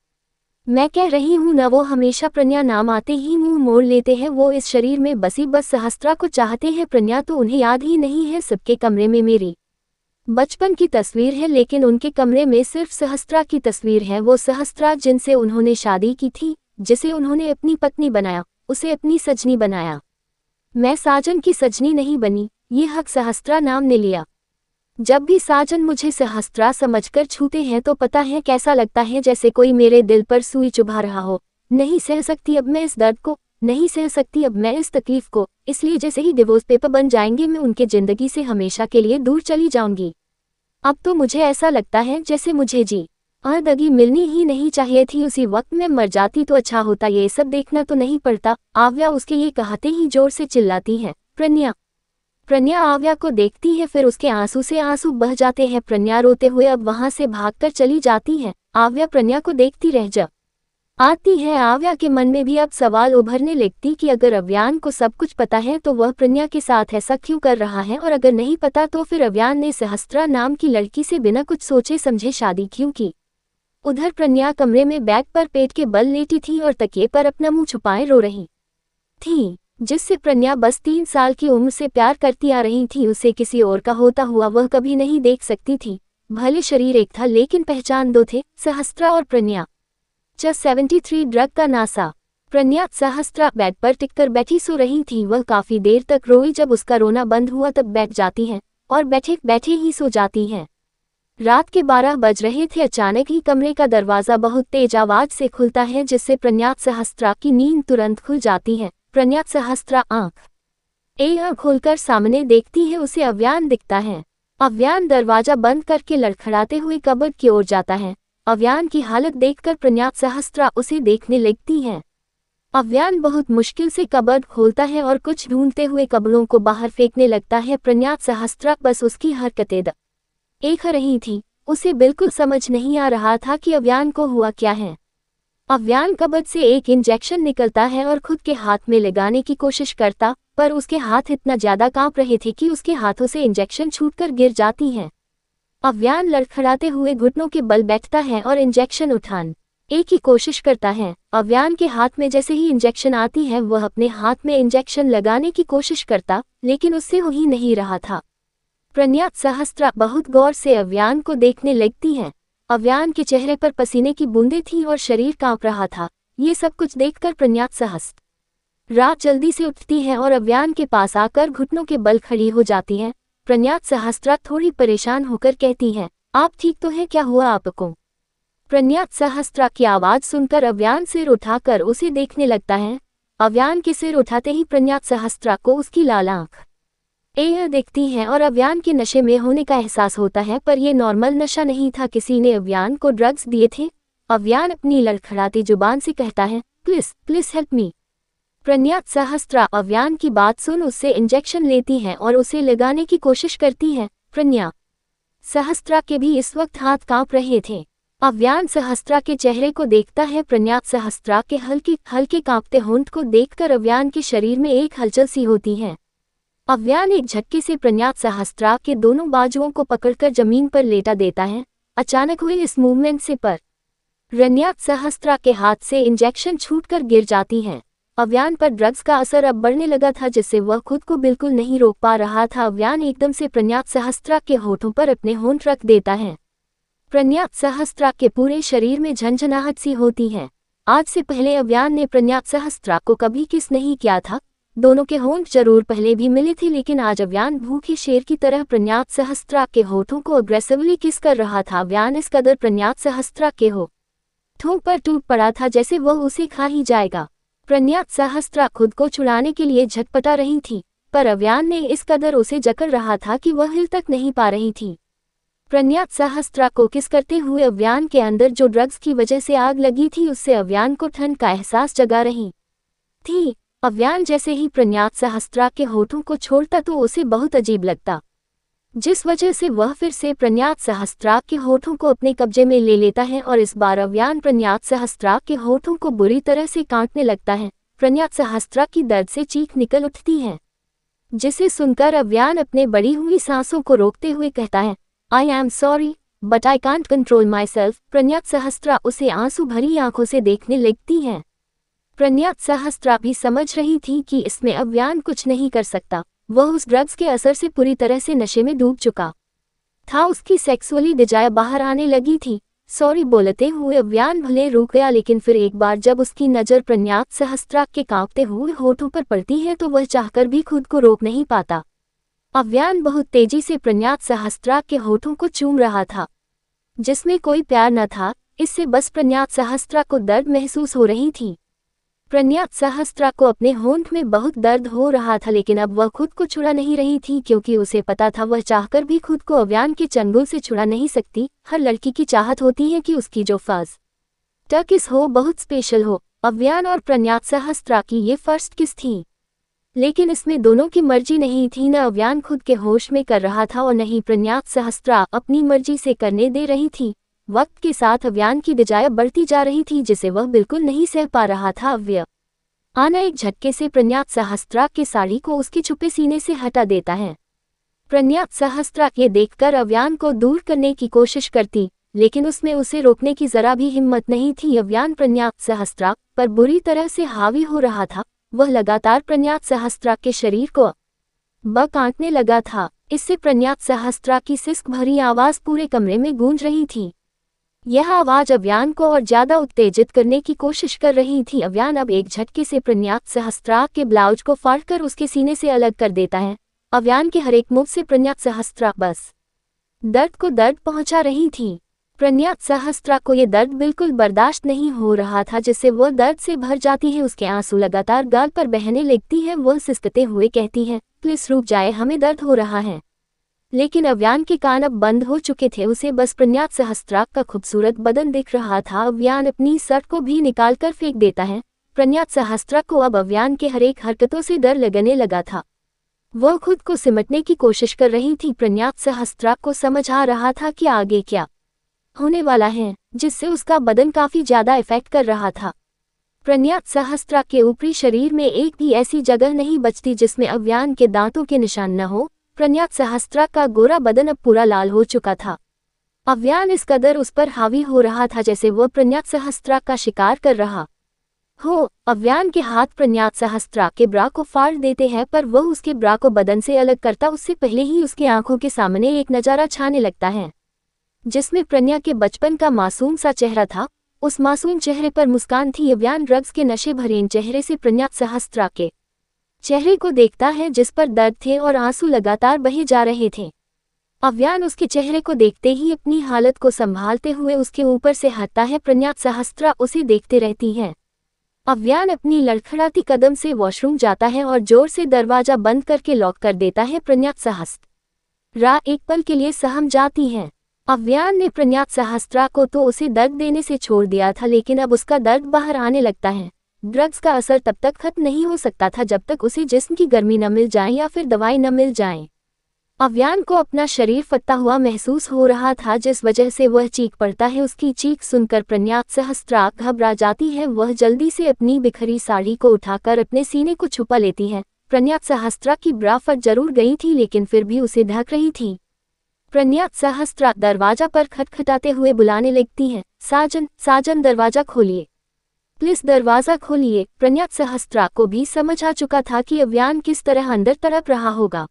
मैं कह रही हूँ न, वो हमेशा प्रज्ञा नाम आते ही मुंह मोड़ लेते हैं। वो इस शरीर में बसी बस सहस्त्रा को चाहते हैं। प्रज्ञा तो उन्हें याद ही नहीं है। सबके कमरे में मेरी बचपन की तस्वीर है लेकिन उनके कमरे में सिर्फ सहस्त्रा की तस्वीर है। वो सहस्त्रा जिनसे उन्होंने शादी की थी, जिसे उन्होंने अपनी पत्नी बनाया, उसे अपनी सजनी बनाया। मैं साजन की सजनी नहीं बनी, ये हक सहस्त्रा नाम ने लिया। जब भी साजन मुझे सहस्त्रा समझकर छूते हैं तो पता है कैसा लगता है, जैसे कोई मेरे दिल पर सुई चुभा रहा हो। नहीं सह सकती अब मैं इस दर्द को, नहीं सह सकती अब मैं इस तकलीफ को। इसलिए जैसे ही डिवोर्स पेपर बन जाएंगे मैं उनके जिंदगी से हमेशा के लिए दूर चली जाऊंगी। अब तो मुझे ऐसा लगता है जैसे मुझे जी दगी मिलनी ही नहीं चाहिए थी। उसी वक्त मैं मर जाती तो अच्छा होता। ये सब देखना तो नहीं पड़ता। आव्या उसके ये कहते ही जोर से चिल्लाती है, प्रज्ञा। प्रज्ञा आव्या को देखती है, फिर उसके आंसू से आंसू बह जाते हैं। प्रज्ञा रोते हुए अब वहां से भागकर चली जाती है। आव्या प्रज्ञा को देखती रह जा आती है। आव्या के मन में भी अब सवाल उभरने लगती कि अगर अव्यान को सब कुछ पता है तो वह प्रज्ञा के साथ ऐसा क्यों कर रहा है, और अगर नहीं पता तो फिर अव्यान ने सहस्त्रा नाम की लड़की से बिना कुछ सोचे समझे शादी क्यों की। उधर प्रज्ञा कमरे में बैग पर पेट के बल लेटी थी और तकिए पर अपना मुंह छुपाए रो रही थी। जिससे प्रज्ञा बस 3 साल की उम्र से प्यार करती आ रही थी, उसे किसी और का होता हुआ वह कभी नहीं देख सकती थी। भले शरीर एक था लेकिन पहचान दो थे, सहस्त्रा और प्रज्ञा। 73 ड्रग का नासा। प्रज्ञा सहस्त्रा बेड पर टिककर बैठी सो रही थी। वह काफी देर तक रोई। जब उसका रोना बंद हुआ तब बैठ जाती है और बैठे बैठे ही सो जाती है। रात के 12 बज रहे थे। अचानक ही कमरे का दरवाजा बहुत तेज आवाज से खुलता है, जिससे प्रज्ञा सहस्त्रा की नींद तुरंत खुल जाती है। प्रज्ञा सहस्त्रा आंख खोलकर सामने देखती है, उसे अव्यान दिखता है। अव्यान दरवाजा बंद करके लड़खड़ाते हुए कबर्ड की ओर जाता है। अव्यान की हालत देखकर प्रज्ञा सहस्त्रा उसे देखने लगती है। अव्यान बहुत मुश्किल से कबर्ड खोलता है और कुछ ढूंढते हुए कपड़ों को बाहर फेंकने लगता है। प्रज्ञा सहस्त्रा बस उसकी हरकतें देख रही थी। उसे बिल्कुल समझ नहीं आ रहा था कि अव्यान को हुआ क्या है। अव्यान कबर्ड से एक इंजेक्शन निकलता है और खुद के हाथ में लगाने की कोशिश करता, पर उसके हाथ इतना ज्यादा कांप रहे थे कि उसके हाथों से इंजेक्शन छूटकर गिर जाती है। अव्यान लड़खड़ाते हुए घुटनों के बल बैठता है और इंजेक्शन उठाने की कोशिश करता है। अव्यान के हाथ में जैसे ही इंजेक्शन आती है वह अपने हाथ में इंजेक्शन लगाने की कोशिश करता, लेकिन उससे हो ही नहीं रहा था। प्रज्ञा सहस्त्रा बहुत गौर से अव्यान को देखने लगती है। अव्यान के चेहरे पर पसीने की बूंदें थीं और शरीर कांप रहा था। ये सब कुछ देखकर प्रज्ञा सहस्त्रा जल्दी से उठती है और अव्यान के पास आकर घुटनों के बल खड़ी हो जाती है। प्रज्ञा सहस्त्रा थोड़ी परेशान होकर कहती है, आप ठीक तो हैं, क्या हुआ आपको। प्रज्ञा सहस्त्रा की आवाज सुनकर अव्यान सिर उठाकर उसे देखने लगता है। अव्यान के सिर उठाते ही प्रज्ञा सहस्त्रा को उसकी लाल आंख देखती है और अव्यान के नशे में होने का एहसास होता है, पर यह नॉर्मल नशा नहीं था, किसी ने अव्यान को ड्रग्स दिए थे। अव्यान अपनी लड़खड़ाती जुबान से कहता है, प्लीज प्लीज हेल्प मी। प्रज्ञा सहस्त्रा अव्यान की बात सुन उससे इंजेक्शन लेती है और उसे लगाने की कोशिश करती है। प्रज्ञा सहस्त्रा के भी इस वक्त हाथ कांप रहे थे। अव्यान सहस्त्रा के चेहरे को देखता है। प्रज्ञा सहस्त्रा के हल्के हल्के कांपते होंठ को देखकर अव्यान के शरीर में एक हलचल सी होती है। अव्यान एक झटके से प्रन्यात सहस्त्रा के दोनों बाजुओं को पकड़कर जमीन पर लेटा देता है। अचानक हुए इस मूवमेंट से प्रन्यात सहस्त्रा के हाथ से इंजेक्शन छूटकर गिर जाती हैं। अव्यान पर ड्रग्स का असर अब बढ़ने लगा था, जिससे वह खुद को बिल्कुल नहीं रोक पा रहा था। अव्यान एकदम से प्रन्यात सहस्त्रा के होठों पर अपने होंठ रख देता है। प्रन्यात सहस्त्रा के पूरे शरीर में झंझनाहट सी होती है। आज से पहले अव्यान ने प्रन्यात सहस्त्रा को कभी किस नहीं किया था। दोनों के होंठ जरूर पहले भी मिले थे, लेकिन आज अव्यान भूखे शेर की तरह प्रन्यात सहस्त्रा के होठों को अग्रेसिवली किस कर रहा था। अव्यान इस कदर प्रन्यात सहस्त्रा के होठों पर टूट पड़ा था जैसे वह उसे खा ही जाएगा। प्रन्यात सहस्त्रा खुद को छुड़ाने के लिए झटपटा रही थी, पर अव्यान ने इस कदर उसे जकड़ रहा था कि वह हिल तक नहीं पा रही थी। प्रन्यात सहस्त्रा को किस करते हुए अव्यान के अंदर जो ड्रग्स की वजह से आग लगी थी, उससे अव्यान को ठंड का एहसास जगा रही थी। अव्यान जैसे ही प्रन्यात सहस्त्रा के होठों को छोड़ता तो उसे बहुत अजीब लगता, जिस वजह से वह फिर से प्रन्यात सहस्त्रा के होठों को अपने कब्जे में ले लेता है और इस बार अव्यान प्रन्यात सहस्त्रा के होठों को बुरी तरह से काटने लगता है। प्रन्यात सहस्त्रा की दर्द से चीख निकल उठती है, जिसे सुनकर अव्यान अपने बढ़ी हुई सांसों को रोकते हुए कहता है, I am sorry but I can't control myself. प्रन्यात सहस्त्रा उसे आंसू भरी आंखों से देखने लगती है। प्रन्यात सहस्त्रा भी समझ रही थी कि इसमें अव्यान कुछ नहीं कर सकता। वह उस ड्रग्स के असर से पूरी तरह से नशे में डूब चुका था। उसकी सेक्सुअली डिजायर बाहर आने लगी थी। सॉरी बोलते हुए अव्यान भले रुक गया, लेकिन फिर एक बार जब उसकी नज़र प्रन्यात सहस्त्रा के कांपते हुए होठों पर पड़ती है तो वह चाहकर भी खुद को रोक नहीं पाता। अव्यान बहुत तेजी से प्रन्यात सहस्त्रा के होठों को चूम रहा था, जिसमें कोई प्यार न था। इससे बस प्रन्यात सहस्त्रा को दर्द महसूस हो रही थी। प्रन्यात सहस्त्रा को अपने होंठ में बहुत दर्द हो रहा था, लेकिन अब वह खुद को छुड़ा नहीं रही थी, क्योंकि उसे पता था वह चाहकर भी खुद को अव्यान के चंगुल से छुड़ा नहीं सकती। हर लड़की की चाहत होती है कि उसकी जो फर्स्ट किस हो बहुत स्पेशल हो। अव्यान और प्रन्यात सहस्त्रा की ये फर्स्ट किस थी, लेकिन इसमें दोनों की मर्जी नहीं थी। न अव्यान खुद के होश में कर रहा था और न ही प्रन्यात सहस्त्रा अपनी मर्जी से करने दे रही थी। वक्त के साथ अव्यान की डिजायर बढ़ती जा रही थी, जिसे वह बिल्कुल नहीं सह पा रहा था। अव्यान एक झटके से प्रन्यात सहस्त्रा के साड़ी को उसके छुपे सीने से हटा देता है। प्रन्यात सहस्त्रा के देखकर अव्यान को दूर करने की कोशिश करती, लेकिन उसमें उसे रोकने की जरा भी हिम्मत नहीं थी। अव्यान प्रन्यात सहस्त्रा पर बुरी तरह से हावी हो रहा था। वह लगातार प्रन्यात सहस्त्रा के शरीर को काटने लगा था। इससे प्रन्यात सहस्त्रा की सिस्क भरी आवाज पूरे कमरे में गूंज रही थी। यह आवाज अव्यान को और ज्यादा उत्तेजित करने की कोशिश कर रही थी। अव्यान अब एक झटके से प्रन्यात सहस्त्रा के ब्लाउज को फाड़कर उसके सीने से अलग कर देता है। अव्यान के हर एक मूव से प्रन्यात सहस्त्रा बस दर्द को दर्द पहुंचा रही थी। प्रन्यात सहस्त्रा को यह दर्द बिल्कुल बर्दाश्त नहीं हो रहा था, जिससे वह दर्द से भर जाती है। उसके आंसू लगातार गाल पर बहने लगती है। वह सिसकते हुए कहती है, प्लीज रुक जाए, हमें दर्द हो रहा है। लेकिन अव्यान के कान अब बंद हो चुके थे। उसे बस प्रन्यात सहस्त्रा का खूबसूरत बदन दिख रहा था। अव्यान अपनी शर्ट को भी निकालकर फेंक देता है। प्रन्यात सहस्त्रा को अब अव्यान के हर एक हरकतों से डर लगने लगा था। वह खुद को सिमटने की कोशिश कर रही थी। प्रन्यात सहस्त्रा को समझ आ रहा था कि आगे क्या होने वाला है, जिससे उसका बदन काफी ज्यादा इफेक्ट कर रहा था। प्रन्यात सहस्त्रा के ऊपरी शरीर में एक भी ऐसी जगह नहीं बचती जिसमें अव्यान के दांतों के निशान न हो। प्रन्यात सहस्त्रा का गोरा बदन अब पूरा लाल हो चुका था। अव्यान इस कदर उस पर हावी हो रहा था जैसे वह प्रन्यात सहस्त्रा का शिकार कर रहा हो। अव्यान के हाथ प्रन्यात सहस्त्रा के ब्रा को फाड़ देते हैं, पर वह उसके ब्रा को बदन से अलग करता उससे पहले ही उसकी आंखों के सामने एक नजारा छाने लगता है, जिसमें प्रन्या के बचपन का मासूम सा चेहरा था। उस मासूम चेहरे पर मुस्कान थी। अव्यान ड्रग्स के नशे भरे चेहरे से प्रन्यात सहस्त्रा के चेहरे को देखता है, जिस पर दर्द थे और आंसू लगातार बहे जा रहे थे। अव्यान उसके चेहरे को देखते ही अपनी हालत को संभालते हुए उसके ऊपर से हटता है। प्रन्यात सहस्त्रा उसे देखते रहती है। अव्यान अपनी लड़खड़ाती कदम से वॉशरूम जाता है और जोर से दरवाजा बंद करके लॉक कर देता है। प्रन्यात सहस्त्रा एक पल के लिए सहम जाती है। अव्यान ने प्रन्यात सहस्त्रा को तो उसे दर्द देने से छोड़ दिया था, लेकिन अब उसका दर्द बाहर आने लगता है। ड्रग्स का असर तब तक खत्म नहीं हो सकता था जब तक उसे जिस्म की गर्मी न मिल जाए या फिर दवाई न मिल जाए। अव्यान को अपना शरीर फटता हुआ महसूस हो रहा था, जिस वजह से वह चीख पड़ता है। उसकी चीख सुनकर प्रन्यात सहस्त्रा घबरा जाती है। वह जल्दी से अपनी बिखरी साड़ी को उठाकर अपने सीने को छुपा लेती है। प्रज्ञात सहस्त्रा की ब्रा फट जरूर गई थी लेकिन फिर भी उसे ढक रही थी। प्रज्ञात सहस्त्रा दरवाजा पर खटखटाते हुए बुलाने लगती है, साजन, साजन दरवाजा खोलिए, प्लीज दरवाजा खोलिए। प्रज्ञात सहस्त्रा को भी समझ आ चुका था कि अव्यान किस तरह अंदर तड़प रहा होगा।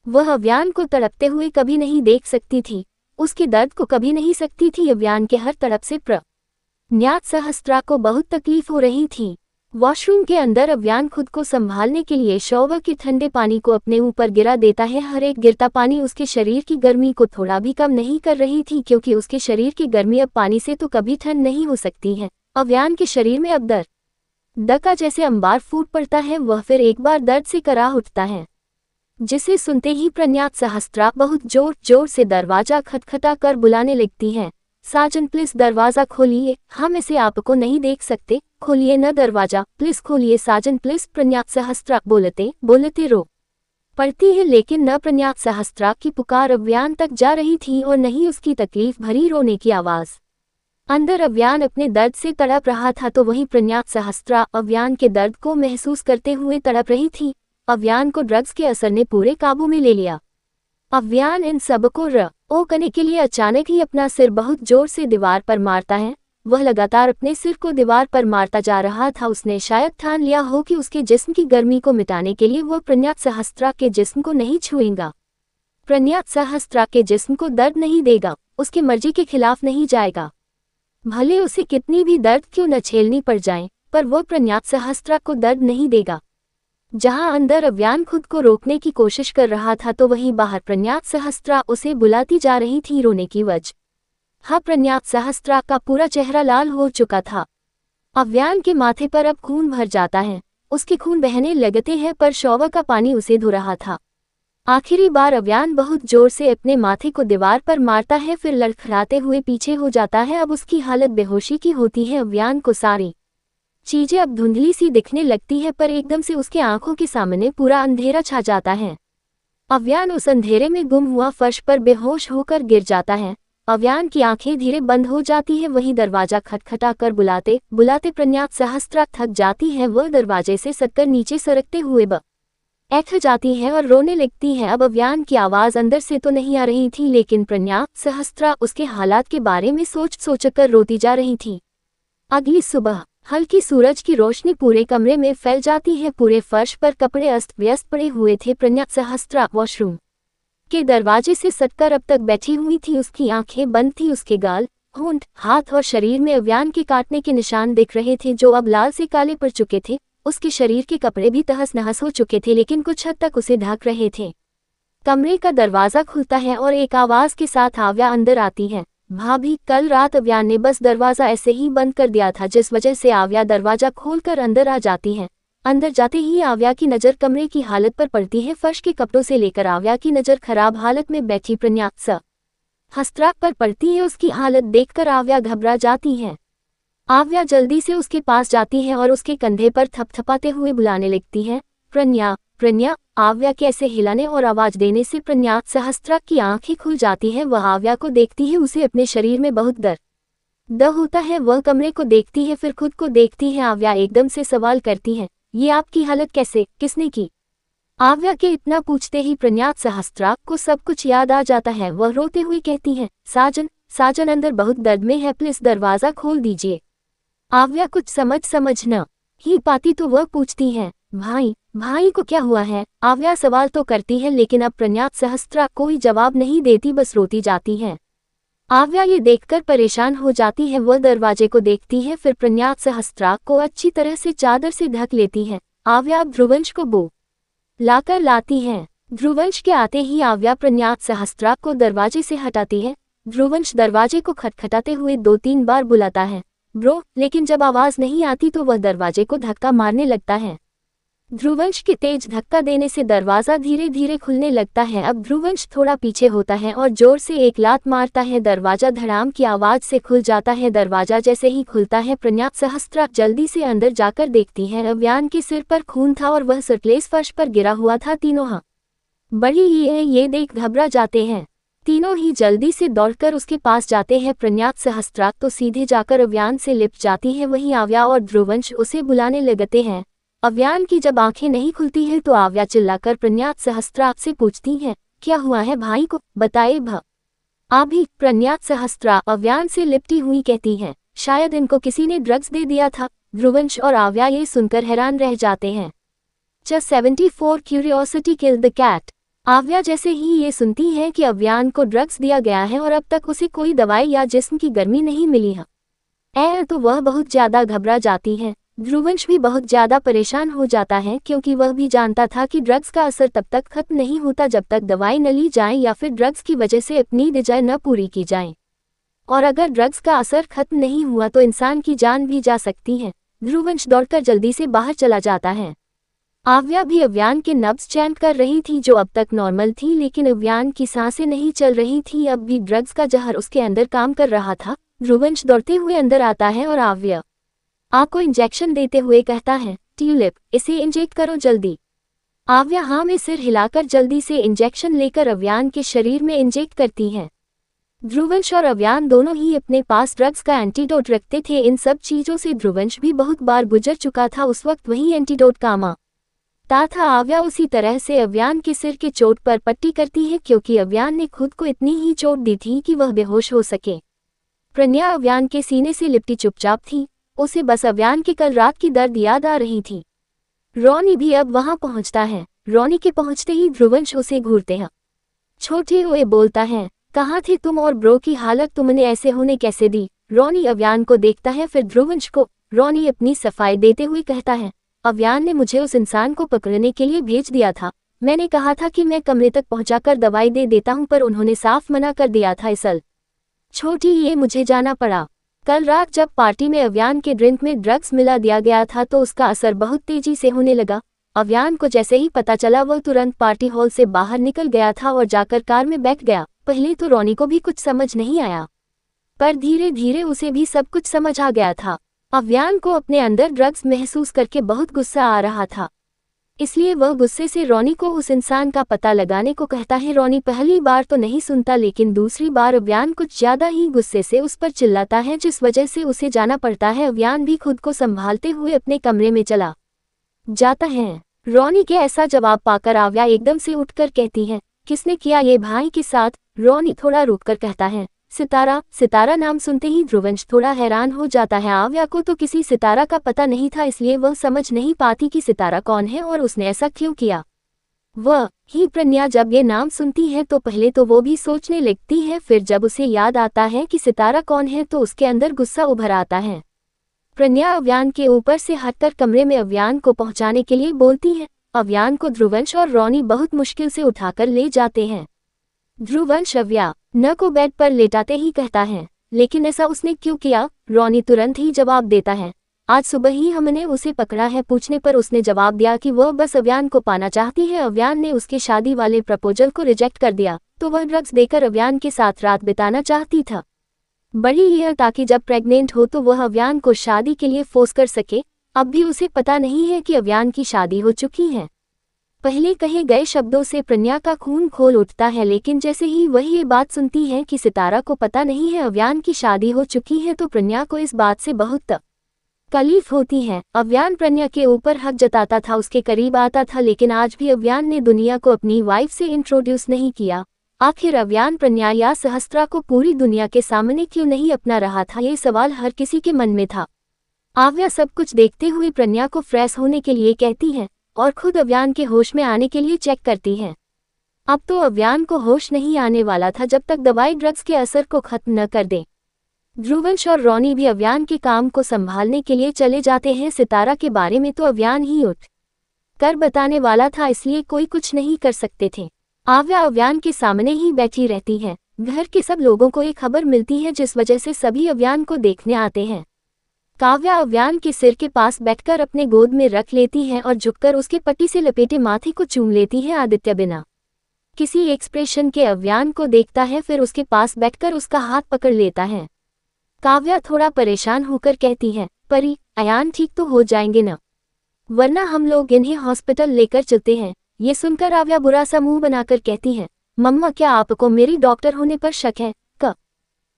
वह अव्यान को तड़पते हुए कभी नहीं देख सकती थी, उसके दर्द को कभी नहीं सकती थी। अव्यान के हर तड़प से प्रज्ञात सहस्त्रा को बहुत तकलीफ हो रही थी। वॉशरूम के अंदर अव्यान खुद को संभालने के लिए शॉवर के ठंडे पानी को अपने ऊपर गिरा देता है। हर एक गिरता पानी उसके शरीर की गर्मी को थोड़ा भी कम नहीं कर रही थी, क्योंकि उसके शरीर की गर्मी अब पानी से तो कभी ठंड नहीं हो सकती है। अव्यान के शरीर में अब दर्द का जैसे अंबार फूट पड़ता है। वह फिर एक बार दर्द से कराह उठता है, जिसे सुनते ही प्रज्ञात सहस्त्रा बहुत जोर जोर से दरवाजा खटखटा कर बुलाने लगती है, साजन प्लीज दरवाजा खोलिए, हम इसे आपको नहीं देख सकते, खोलिए न दरवाजा, प्लीज खोलिए साजन प्लीज। प्रज्ञात सहस्त्रा बोलते बोलते रो पड़ती है, लेकिन न प्रज्ञात सहस्त्रा की पुकार अव्यान तक जा रही थी और नहीं उसकी तकलीफ भरी रोने की आवाज। अंदर अव्यान अपने दर्द से तड़प रहा था तो वहीं प्रज्ञात सहस्त्रा अव्यान के दर्द को महसूस करते हुए तड़प रही थी। अव्यान को ड्रग्स के असर ने पूरे काबू में ले लिया। अव्यान इन सबको ओ करने के लिए अचानक ही अपना सिर बहुत जोर से दीवार पर मारता है। वह लगातार अपने सिर को दीवार पर मारता जा रहा था। उसने शायद ठान लिया हो कि उसके जिस्म की गर्मी को मिटाने के लिए वह प्रज्ञात सहस्त्रा के जिस्म को नहीं छुएगा। प्रज्ञात सहस्त्रा के जिस्म को दर्द नहीं देगा, उसकी मर्जी के खिलाफ नहीं जाएगा, भले उसे कितनी भी दर्द क्यों न झेलनी पड़ जाए, पर वह प्रज्ञात सहस्त्रा को दर्द नहीं देगा। जहां अंदर अव्यान खुद को रोकने की कोशिश कर रहा था तो वहीं बाहर प्रज्ञात सहस्त्रा उसे बुलाती जा रही थी रोने की वजह। प्रज्ञात सहस्त्रा का पूरा चेहरा लाल हो चुका था। अव्यान के माथे पर अब खून भर जाता है, उसके खून बहने लगते हैं, पर शॉवर का पानी उसे धो रहा था। आखिरी बार अव्यान बहुत जोर से अपने माथे को दीवार पर मारता है, फिर लड़खड़ाते हुए पीछे हो जाता है। अब उसकी हालत बेहोशी की होती है। अव्यान को सारी चीजें अब धुंधली सी दिखने लगती है, पर एकदम से उसके आंखों के सामने पूरा अंधेरा छा जाता है। अव्यान उस अंधेरे में गुम हुआ फर्श पर बेहोश होकर गिर जाता है। अव्यान की आंखें धीरे बंद हो जाती है। वही दरवाजा खटखटा कर बुलाते बुलाते प्रज्ञात सहस्त्रा थक जाती है। वह दरवाजे से सटकर नीचे सरकते हुए बैठ जाती है और रोने लगती है। अब अव्यान की आवाज अंदर से तो नहीं आ रही थी, लेकिन प्रज्ञात सहस्त्रा उसके हालात के बारे में सोच कर रोती जा रही थी। अगली सुबह हल्की सूरज की रोशनी पूरे कमरे में फैल जाती है। पूरे फर्श पर कपड़े अस्त व्यस्त पड़े हुए थे। प्रज्ञात सहस्त्रा वॉशरूम के दरवाजे से सटकर अब तक बैठी हुई थी। उसकी आंखें बंद थी, उसके गाल, होंठ, हाथ और शरीर में अव्यान के काटने के निशान दिख रहे थे, जो अब लाल से काले पड़ चुके थे। उसके शरीर के कपड़े भी तहस नहस हो चुके थे, लेकिन कुछ हद तक उसे ढक रहे थे। कमरे का दरवाजा खुलता है और एक आवाज के साथ आव्या अंदर आती है। भाभी, कल रात अव्यान ने बस दरवाजा ऐसे ही बंद कर दिया था, जिस वजह से आव्या दरवाजा खोलकर अंदर आ जाती है। अंदर जाते ही आव्या की नज़र कमरे की हालत पर पड़ती है। फर्श के कपड़ों से लेकर आव्या की नज़र खराब हालत में बैठी प्रज्ञात सहस्त्रा पर पड़ती है। उसकी हालत देखकर आव्या घबरा जाती है। आव्या जल्दी से उसके पास जाती है और उसके कंधे पर थपथपाते हुए बुलाने लगती है, प्रज्ञा, प्रज्ञा। आव्या के ऐसे हिलाने और आवाज देने से प्रज्ञात सहस्त्रा की आंखें खुल जाती है। वह आव्या को देखती है, उसे अपने शरीर में बहुत दर्द होता है। वह कमरे को देखती है, फिर खुद को देखती है। आव्या एकदम से सवाल करती है, ये आपकी हालत कैसे, किसने की? आव्या के इतना पूछते ही प्रज्ञात सहस्त्रा को सब कुछ याद आ जाता है। वह रोते हुए कहती है, साजन, साजन अंदर बहुत दर्द में है, प्लीज दरवाजा खोल दीजिए। आव्या कुछ समझ न ही पाती तो वह पूछती है, भाई, भाई को क्या हुआ है? आव्या सवाल तो करती है, लेकिन अब प्रज्ञात सहस्त्रा कोई जवाब नहीं देती, बस रोती जाती है। आव्या ये देखकर परेशान हो जाती है। वह दरवाजे को देखती है, फिर प्रज्ञात सहस्त्रा को अच्छी तरह से चादर से ढक लेती है। आव्या अब ध्रुवंश को लाकर लाती है। ध्रुवंश के आते ही आव्या प्रज्ञात सहस्त्रा को दरवाजे से हटाती है। ध्रुवंश दरवाजे को खटखटाते हुए 2-3 बार बुलाता है, ब्रो, लेकिन जब आवाज नहीं आती तो वह दरवाजे को धक्का मारने लगता है। ध्रुवंश के तेज धक्का देने से दरवाजा धीरे धीरे खुलने लगता है। अब ध्रुवंश थोड़ा पीछे होता है और जोर से एक लात मारता है। दरवाजा धड़ाम की आवाज से खुल जाता है। दरवाजा जैसे ही खुलता है, प्रज्ञात सहस्त्रा जल्दी से अंदर जाकर देखती है। अव्यान के सिर पर खून था और वह सटलेस फर्श पर गिरा हुआ था। तीनों बड़ी ही है, ये देख घबरा जाते हैं। तीनों ही जल्दी से दौड़कर उसके पास जाते हैं। प्रज्ञात सहस्त्रा तो सीधे जाकर अव्यान से लिपट जाती है। वहीं आव्या और ध्रुवंश उसे बुलाने लगते हैं, अव्यान की जब आंखें नहीं खुलती है तो आव्या चिल्लाकर प्रज्ञात सहस्त्रा से पूछती है, क्या हुआ है भाई को, बताए भ। अभी प्रज्ञात सहस्त्रा अव्यान से लिपटी हुई कहती है, शायद इनको किसी ने ड्रग्स दे दिया था। ध्रुवंश और आव्या ये सुनकर हैरान रह जाते हैं। 74 क्यूरियोसिटी किल्ड द कैट। आव्या जैसे ही ये सुनती है कि अव्यान को ड्रग्स दिया गया है और अब तक उसे कोई दवाई या जिस्म की गर्मी नहीं मिली है तो वह बहुत ज्यादा घबरा जाती है। ध्रुवंश भी बहुत ज्यादा परेशान हो जाता है क्योंकि वह भी जानता था कि ड्रग्स का असर तब तक खत्म नहीं होता जब तक दवाई न ली जाए या फिर ड्रग्स की वजह से अपनी डिजायर न पूरी की जाए, और अगर ड्रग्स का असर खत्म नहीं हुआ तो इंसान की जान भी जा सकती है। ध्रुवंश दौड़कर जल्दी से बाहर चला जाता है। आव्या भी अव्यान के नब्ज चैंट कर रही थी जो अब तक नॉर्मल थी, लेकिन अव्यान की सांसें नहीं चल रही थी। अब भी ड्रग्स का जहर उसके अंदर काम कर रहा था। ध्रुवंश दौड़ते हुए अंदर आता है और आव्या को इंजेक्शन देते हुए कहता है, ट्यूलिप इसे इंजेक्ट करो जल्दी। आव्या हाँ में सिर हिलाकर जल्दी से इंजेक्शन लेकर अव्यान के शरीर में इंजेक्ट करती है। ध्रुवंश और अव्यान दोनों ही अपने पास ड्रग्स का एंटीडोट रखते थे। इन सब चीजों से ध्रुवंश भी बहुत बार गुजर चुका था। उस वक्त वही एंटीडोट काम आता था। आव्या उसी तरह से अव्यान के सिर के चोट पर पट्टी करती है क्योंकि अव्यान ने खुद को इतनी ही चोट दी थी कि वह बेहोश हो सके। प्रज्ञा अव्यान के सीने से लिपटी चुपचाप थी। उसे बस अव्यान की कल रात की दर्द याद आ रही थी। रोनी भी अब वहां पहुंचता है। रोनी के पहुंचते ही ध्रुवंश उसे घूरते हैं। छोटे हुए बोलता है, कहाँ थे तुम और ब्रो की हालत तुमने ऐसे होने कैसे दी। रोनी अव्यान को देखता है फिर ध्रुवंश को। रोनी अपनी सफाई देते हुए कहता है, अव्यान ने मुझे उस इंसान को पकड़ने के लिए भेज दिया था। मैंने कहा था कि मैं कमरे तक पहुंचाकर दवाई दे देता हूं पर उन्होंने साफ मना कर दिया था। इसल छोटी ये मुझे जाना पड़ा। कल रात जब पार्टी में अव्यान के ड्रिंक में ड्रग्स मिला दिया गया था तो उसका असर बहुत तेजी से होने लगा। अव्यान को जैसे ही पता चला वह तुरंत पार्टी हॉल से बाहर निकल गया था और जाकर कार में बैठ गया। पहले तो रोनी को भी कुछ समझ नहीं आया, पर धीरे धीरे उसे भी सब कुछ समझ आ गया था। अव्यान को अपने अंदर ड्रग्स महसूस करके बहुत गुस्सा आ रहा था, इसलिए वह गुस्से से रोनी को उस इंसान का पता लगाने को कहता है। रोनी पहली बार तो नहीं सुनता, लेकिन दूसरी बार अव्यान कुछ ज्यादा ही गुस्से से उस पर चिल्लाता है जिस वजह से उसे जाना पड़ता है। अव्यान भी खुद को संभालते हुए अपने कमरे में चला जाता है। रोनी के ऐसा जवाब पाकर आव्या एकदम से उठकर कहती है, किसने किया ये भाई के साथ। रोनी थोड़ा रुककर कहता है, सितारा। सितारा नाम सुनते ही ध्रुवंश थोड़ा हैरान हो जाता है। आव्या को तो किसी सितारा का पता नहीं था, इसलिए वह समझ नहीं पाती कि सितारा कौन है और उसने ऐसा क्यों किया। वह ही प्रज्ञा जब ये नाम सुनती है तो पहले तो वो भी सोचने लगती है, फिर जब उसे याद आता है कि सितारा कौन है तो उसके अंदर गुस्सा उभर आता है। प्रज्ञा अव्यान के ऊपर से हटकर कमरे में अव्यान को पहुंचाने के लिए बोलती है। अव्यान को ध्रुवंश और रोनी बहुत मुश्किल से उठाकर ले जाते हैं। ध्रुवंश अव्या न को बेड पर लेटाते ही कहता है, लेकिन ऐसा उसने क्यों किया। रोनी तुरंत ही जवाब देता है, आज सुबह ही हमने उसे पकड़ा है। पूछने पर उसने जवाब दिया कि वह बस अव्यान को पाना चाहती है। अव्यान ने उसके शादी वाले प्रपोजल को रिजेक्ट कर दिया तो वह ड्रग्स देकर अव्यान के साथ रात बिताना चाहती था। बड़ी ये ताकि जब प्रेग्नेंट हो तो वह अव्यान को शादी के लिए फोर्स कर सके। अब भी उसे पता नहीं है कि अव्यान की शादी हो चुकी है। पहले कहे गए शब्दों से प्रज्ञा का खून खोल उठता है, लेकिन जैसे ही वह ये बात सुनती है कि सितारा को पता नहीं है अव्यान की शादी हो चुकी है तो प्रज्ञा को इस बात से बहुत तकलीफ होती है। अव्यान प्रज्ञा के ऊपर हक जताता था, उसके करीब आता था, लेकिन आज भी अव्यान ने दुनिया को अपनी वाइफ से इंट्रोड्यूस नहीं किया। आखिर अव्यान प्रज्ञा या सहस्त्रा को पूरी दुनिया के सामने क्यों नहीं अपना रहा था, ये सवाल हर किसी के मन में था। आव्या सब कुछ देखते हुए प्रज्ञा को फ्रेश होने के लिए कहती है और खुद अव्यान के होश में आने के लिए चेक करती है। अब तो अव्यान को होश नहीं आने वाला था जब तक दवाई ड्रग्स के असर को खत्म न कर दे। ध्रुवंश और रोनी भी अव्यान के काम को संभालने के लिए चले जाते हैं। सितारा के बारे में तो अव्यान ही उठ कर बताने वाला था, इसलिए कोई कुछ नहीं कर सकते थे। आव्या अव्यान के सामने ही बैठी रहती है। घर के सब लोगों को एक खबर मिलती है जिस वजह से सभी अव्यान को देखने आते हैं। काव्या अव्यान के सिर के पास बैठकर अपने गोद में रख लेती है और झुककर उसके पट्टी से लपेटे माथे को चूम लेती है। आदित्य बिना किसी एक्सप्रेशन के अव्यान को देखता है, फिर उसके पास बैठकर उसका हाथ पकड़ लेता है। काव्या थोड़ा परेशान होकर कहती है, परी अयान ठीक तो हो जाएंगे न, वरना हम लोग इन्हें हॉस्पिटल लेकर चलते हैं। ये सुनकर आव्या बुरा सा मुंह बनाकर कहती है, मम्मा क्या आपको मेरी डॉक्टर होने पर शक है।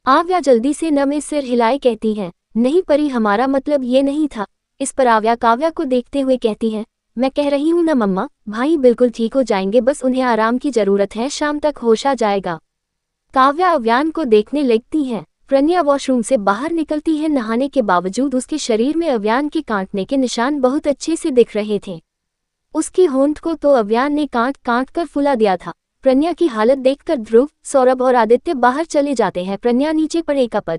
आव्या जल्दी से न में सिर हिलाए कहती है, नहीं परी, हमारा मतलब ये नहीं था। इस पर आव्या काव्या को देखते हुए कहती है, मैं कह रही हूँ ना मम्मा, भाई बिल्कुल ठीक हो जाएंगे, बस उन्हें आराम की जरूरत है, शाम तक होश आ जाएगा। काव्या अव्यान को देखने लगती है। प्रज्ञा वॉशरूम से बाहर निकलती है। नहाने के बावजूद उसके शरीर में अव्यान के काटने के निशान बहुत अच्छे से दिख रहे थे। उसकी होंठ को तो अव्यान ने काट काट कर फुला दिया था। प्रज्ञा की हालत देखकर ध्रुव, सौरभ और आदित्य बाहर चले जाते हैं। प्रज्ञा नीचे पड़े कपड़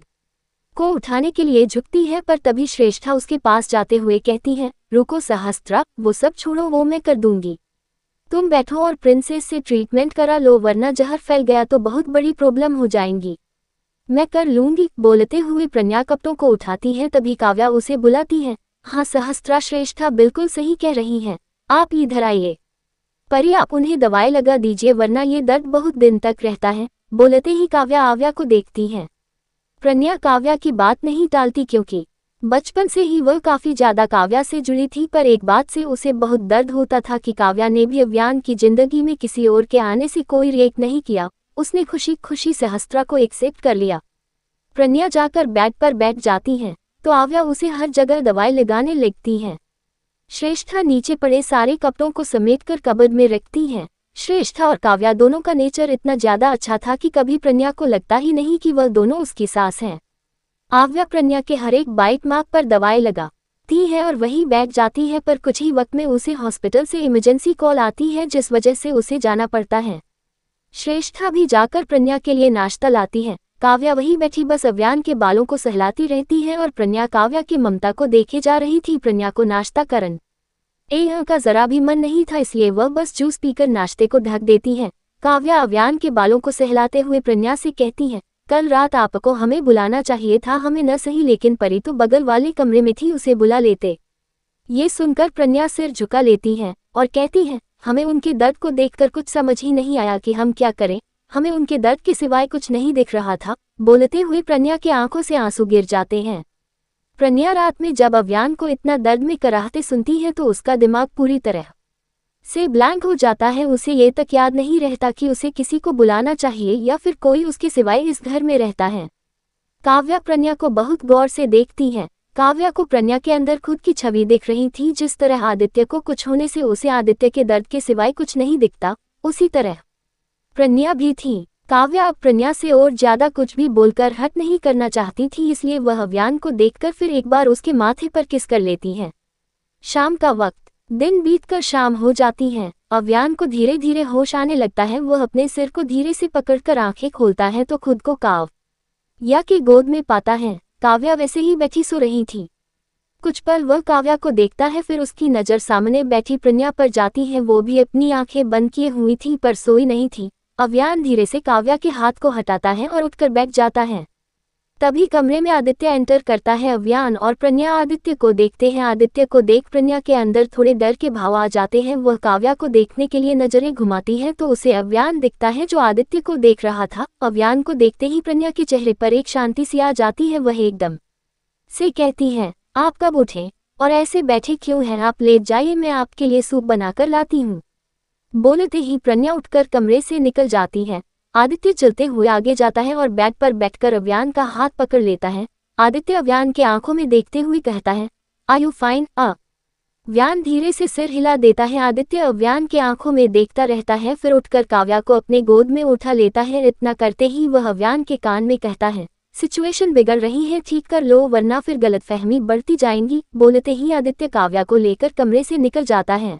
को उठाने के लिए झुकती है, पर तभी श्रेष्ठा उसके पास जाते हुए कहती है, रुको सहस्त्रा, वो सब छोड़ो, वो मैं कर दूंगी। तुम बैठो और प्रिंसेस से ट्रीटमेंट करा लो, वरना जहर फैल गया तो बहुत बड़ी प्रॉब्लम हो जाएंगी। मैं कर लूंगी। बोलते हुए प्रज्ञा कपड़ों को उठाती है। तभी काव्या उसे बुलाती है। हाँ सहस्त्रा, श्रेष्ठा बिल्कुल सही कह रही हैं, आप इधर आइए। परी, आप उन्हें दवाई लगा दीजिए, वरना ये दर्द बहुत दिन तक रहता है। बोलते ही काव्या आव्या को देखती है। प्रज्ञा काव्या की बात नहीं टालती, क्योंकि बचपन से ही वह काफी ज्यादा काव्या से जुड़ी थी, पर एक बात से उसे बहुत दर्द होता था कि काव्या ने भी अव्यान की जिंदगी में किसी और के आने से कोई रिएक्ट नहीं किया। उसने खुशी खुशी सहस्त्रा को एक्सेप्ट कर लिया। प्रज्ञा जाकर बेड पर बैठ जाती है तो आव्या उसे हर जगह दवाई लगाने लगती है। श्रेष्ठा नीचे पड़े सारे कपड़ों को समेटकर कबर्ड में रखती है। श्रेष्ठा और काव्या दोनों का नेचर इतना ज्यादा अच्छा था कि कभी प्रज्ञा को लगता ही नहीं कि वह दोनों उसकी सास हैं। आव्या प्रज्ञा के हर एक बाइट मार्क पर दवाई लगाती है और वहीं बैठ जाती है, पर कुछ ही वक्त में उसे हॉस्पिटल से इमरजेंसी कॉल आती है, जिस वजह से उसे जाना पड़ता है। श्रेष्ठा भी जाकर प्रज्ञा के लिए नाश्ता लाती है। काव्या वहीं बैठी बस अव्यान के बालों को सहलाती रहती है और प्रज्ञा काव्या की ममता को देखे जा रही थी। प्रज्ञा को नाश्ता करने का जरा भी मन नहीं था, इसलिए वह बस जूस पीकर नाश्ते को ढक देती है। काव्या अव्यान के बालों को सहलाते हुए प्रज्ञा से कहती है, कल रात आपको हमें बुलाना चाहिए था, हमें न सही लेकिन परी तो बगल वाले कमरे में थी, उसे बुला लेते। ये सुनकर प्रज्ञा सिर झुका लेती है और कहती है, हमें उनके दर्द को देखकर कुछ समझ ही नहीं आया कि हम क्या करें, हमें उनके दर्द के सिवाय कुछ नहीं दिख रहा था। बोलते हुए प्रज्ञा की आंखों से आंसू गिर जाते हैं। प्रज्ञा रात में जब अव्यान को इतना दर्द में कराहते सुनती है तो उसका दिमाग पूरी तरह से ब्लैंक हो जाता है। उसे ये तक याद नहीं रहता कि उसे किसी को बुलाना चाहिए या फिर कोई उसके सिवाय इस घर में रहता है। काव्या प्रज्ञा को बहुत गौर से देखती है। काव्या को प्रज्ञा के अंदर खुद की छवि दिख रही थी। जिस तरह आदित्य को कुछ होने से उसे आदित्य के दर्द के सिवाय कुछ नहीं दिखता, उसी तरह प्रज्ञा भी थी। काव्या अब प्रज्ञा से और ज्यादा कुछ भी बोलकर हट नहीं करना चाहती थी, इसलिए वह अव्यान को देखकर फिर एक बार उसके माथे पर किस कर लेती है। शाम का वक्त, दिन बीतकर शाम हो जाती है। अव्यान को धीरे धीरे होश आने लगता है। वह अपने सिर को धीरे से पकड़कर आंखें खोलता है तो खुद को काव्या की गोद में पाता है। काव्या वैसे ही बैठी सो रही थी। कुछ पल वह काव्या को देखता है, फिर उसकी नज़र सामने बैठी प्रज्ञा पर जाती है। वो भी अपनी आंखें बंद किए हुई थी पर सोई नहीं थी। अव्यान धीरे से काव्या के हाथ को हटाता है और उठकर बैठ जाता है। तभी कमरे में आदित्य एंटर करता है। अव्यान और प्रज्ञा आदित्य को देखते हैं। आदित्य को देख प्रज्ञा के अंदर थोड़े डर के भाव आ जाते हैं। वह काव्या को देखने के लिए नजरें घुमाती है तो उसे अव्यान दिखता है जो आदित्य को देख रहा था। अव्यान को देखते ही प्रज्ञा के चेहरे पर एक शांति सी आ जाती है। वह एकदम से कहती है, आप कब उठे और ऐसे बैठे क्यों हैं? आप लेट जाइए, मैं आपके लिए सूप बनाकर लाती हूँ। बोलते ही प्रज्ञा उठकर कमरे से निकल जाती है। आदित्य चलते हुए आगे जाता है और बेड पर बैठकर अव्यान का हाथ पकड़ लेता है। आदित्य अव्यान के आंखों में देखते हुए कहता है, आर यू फाइन? अव्यान धीरे से सिर हिला देता है। आदित्य अव्यान के आंखों में देखता रहता है, फिर उठकर काव्या को अपने गोद में उठा लेता है। इतना करते ही वह अव्यान के कान में कहता है, सिचुएशन बिगड़ रही है, ठीक कर लो वरना फिर गलतफहमी बढ़ती जाएंगी। बोलते ही आदित्य काव्या को लेकर कमरे से निकल जाता है।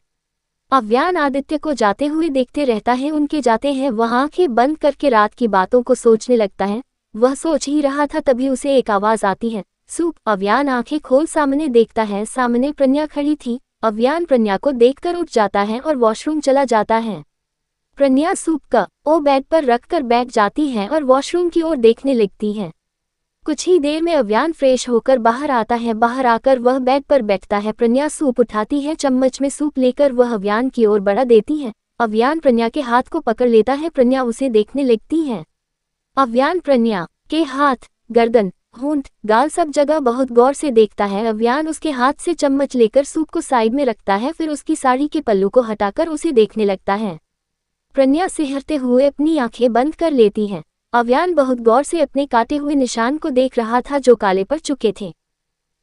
अव्यान आदित्य को जाते हुए देखते रहता है। उनके जाते हैं वह आंखें बंद करके रात की बातों को सोचने लगता है। वह सोच ही रहा था तभी उसे एक आवाज आती है, सूप। अव्यान आंखें खोल सामने देखता है। सामने प्रज्ञा खड़ी थी। अव्यान प्रज्ञा को देखकर उठ जाता है और वॉशरूम चला जाता है। प्रज्ञा सूप का ओ बेड पर रखकर बैठ जाती है और वॉशरूम की ओर देखने लगती है। कुछ ही देर में अव्यान फ्रेश होकर बाहर आता है। बाहर आकर वह बेड पर बैठता है। प्रज्ञा सूप उठाती है। चम्मच में सूप लेकर वह अव्यान की ओर बढ़ा देती है। अव्यान प्रज्ञा के हाथ को पकड़ लेता है। प्रज्ञा उसे देखने लगती है। अव्यान प्रज्ञा के हाथ, गर्दन, होंठ, गाल सब जगह बहुत गौर से देखता है। अव्यान उसके हाथ से चम्मच लेकर सूप को साइड में रखता है, फिर उसकी साड़ी के पल्लू को हटाकर उसे देखने लगता है। प्रज्ञा सिहरते हुए अपनी आंखें बंद कर लेती है। अव्यान बहुत गौर से अपने काटे हुए निशान को देख रहा था जो काले पड़ चुके थे।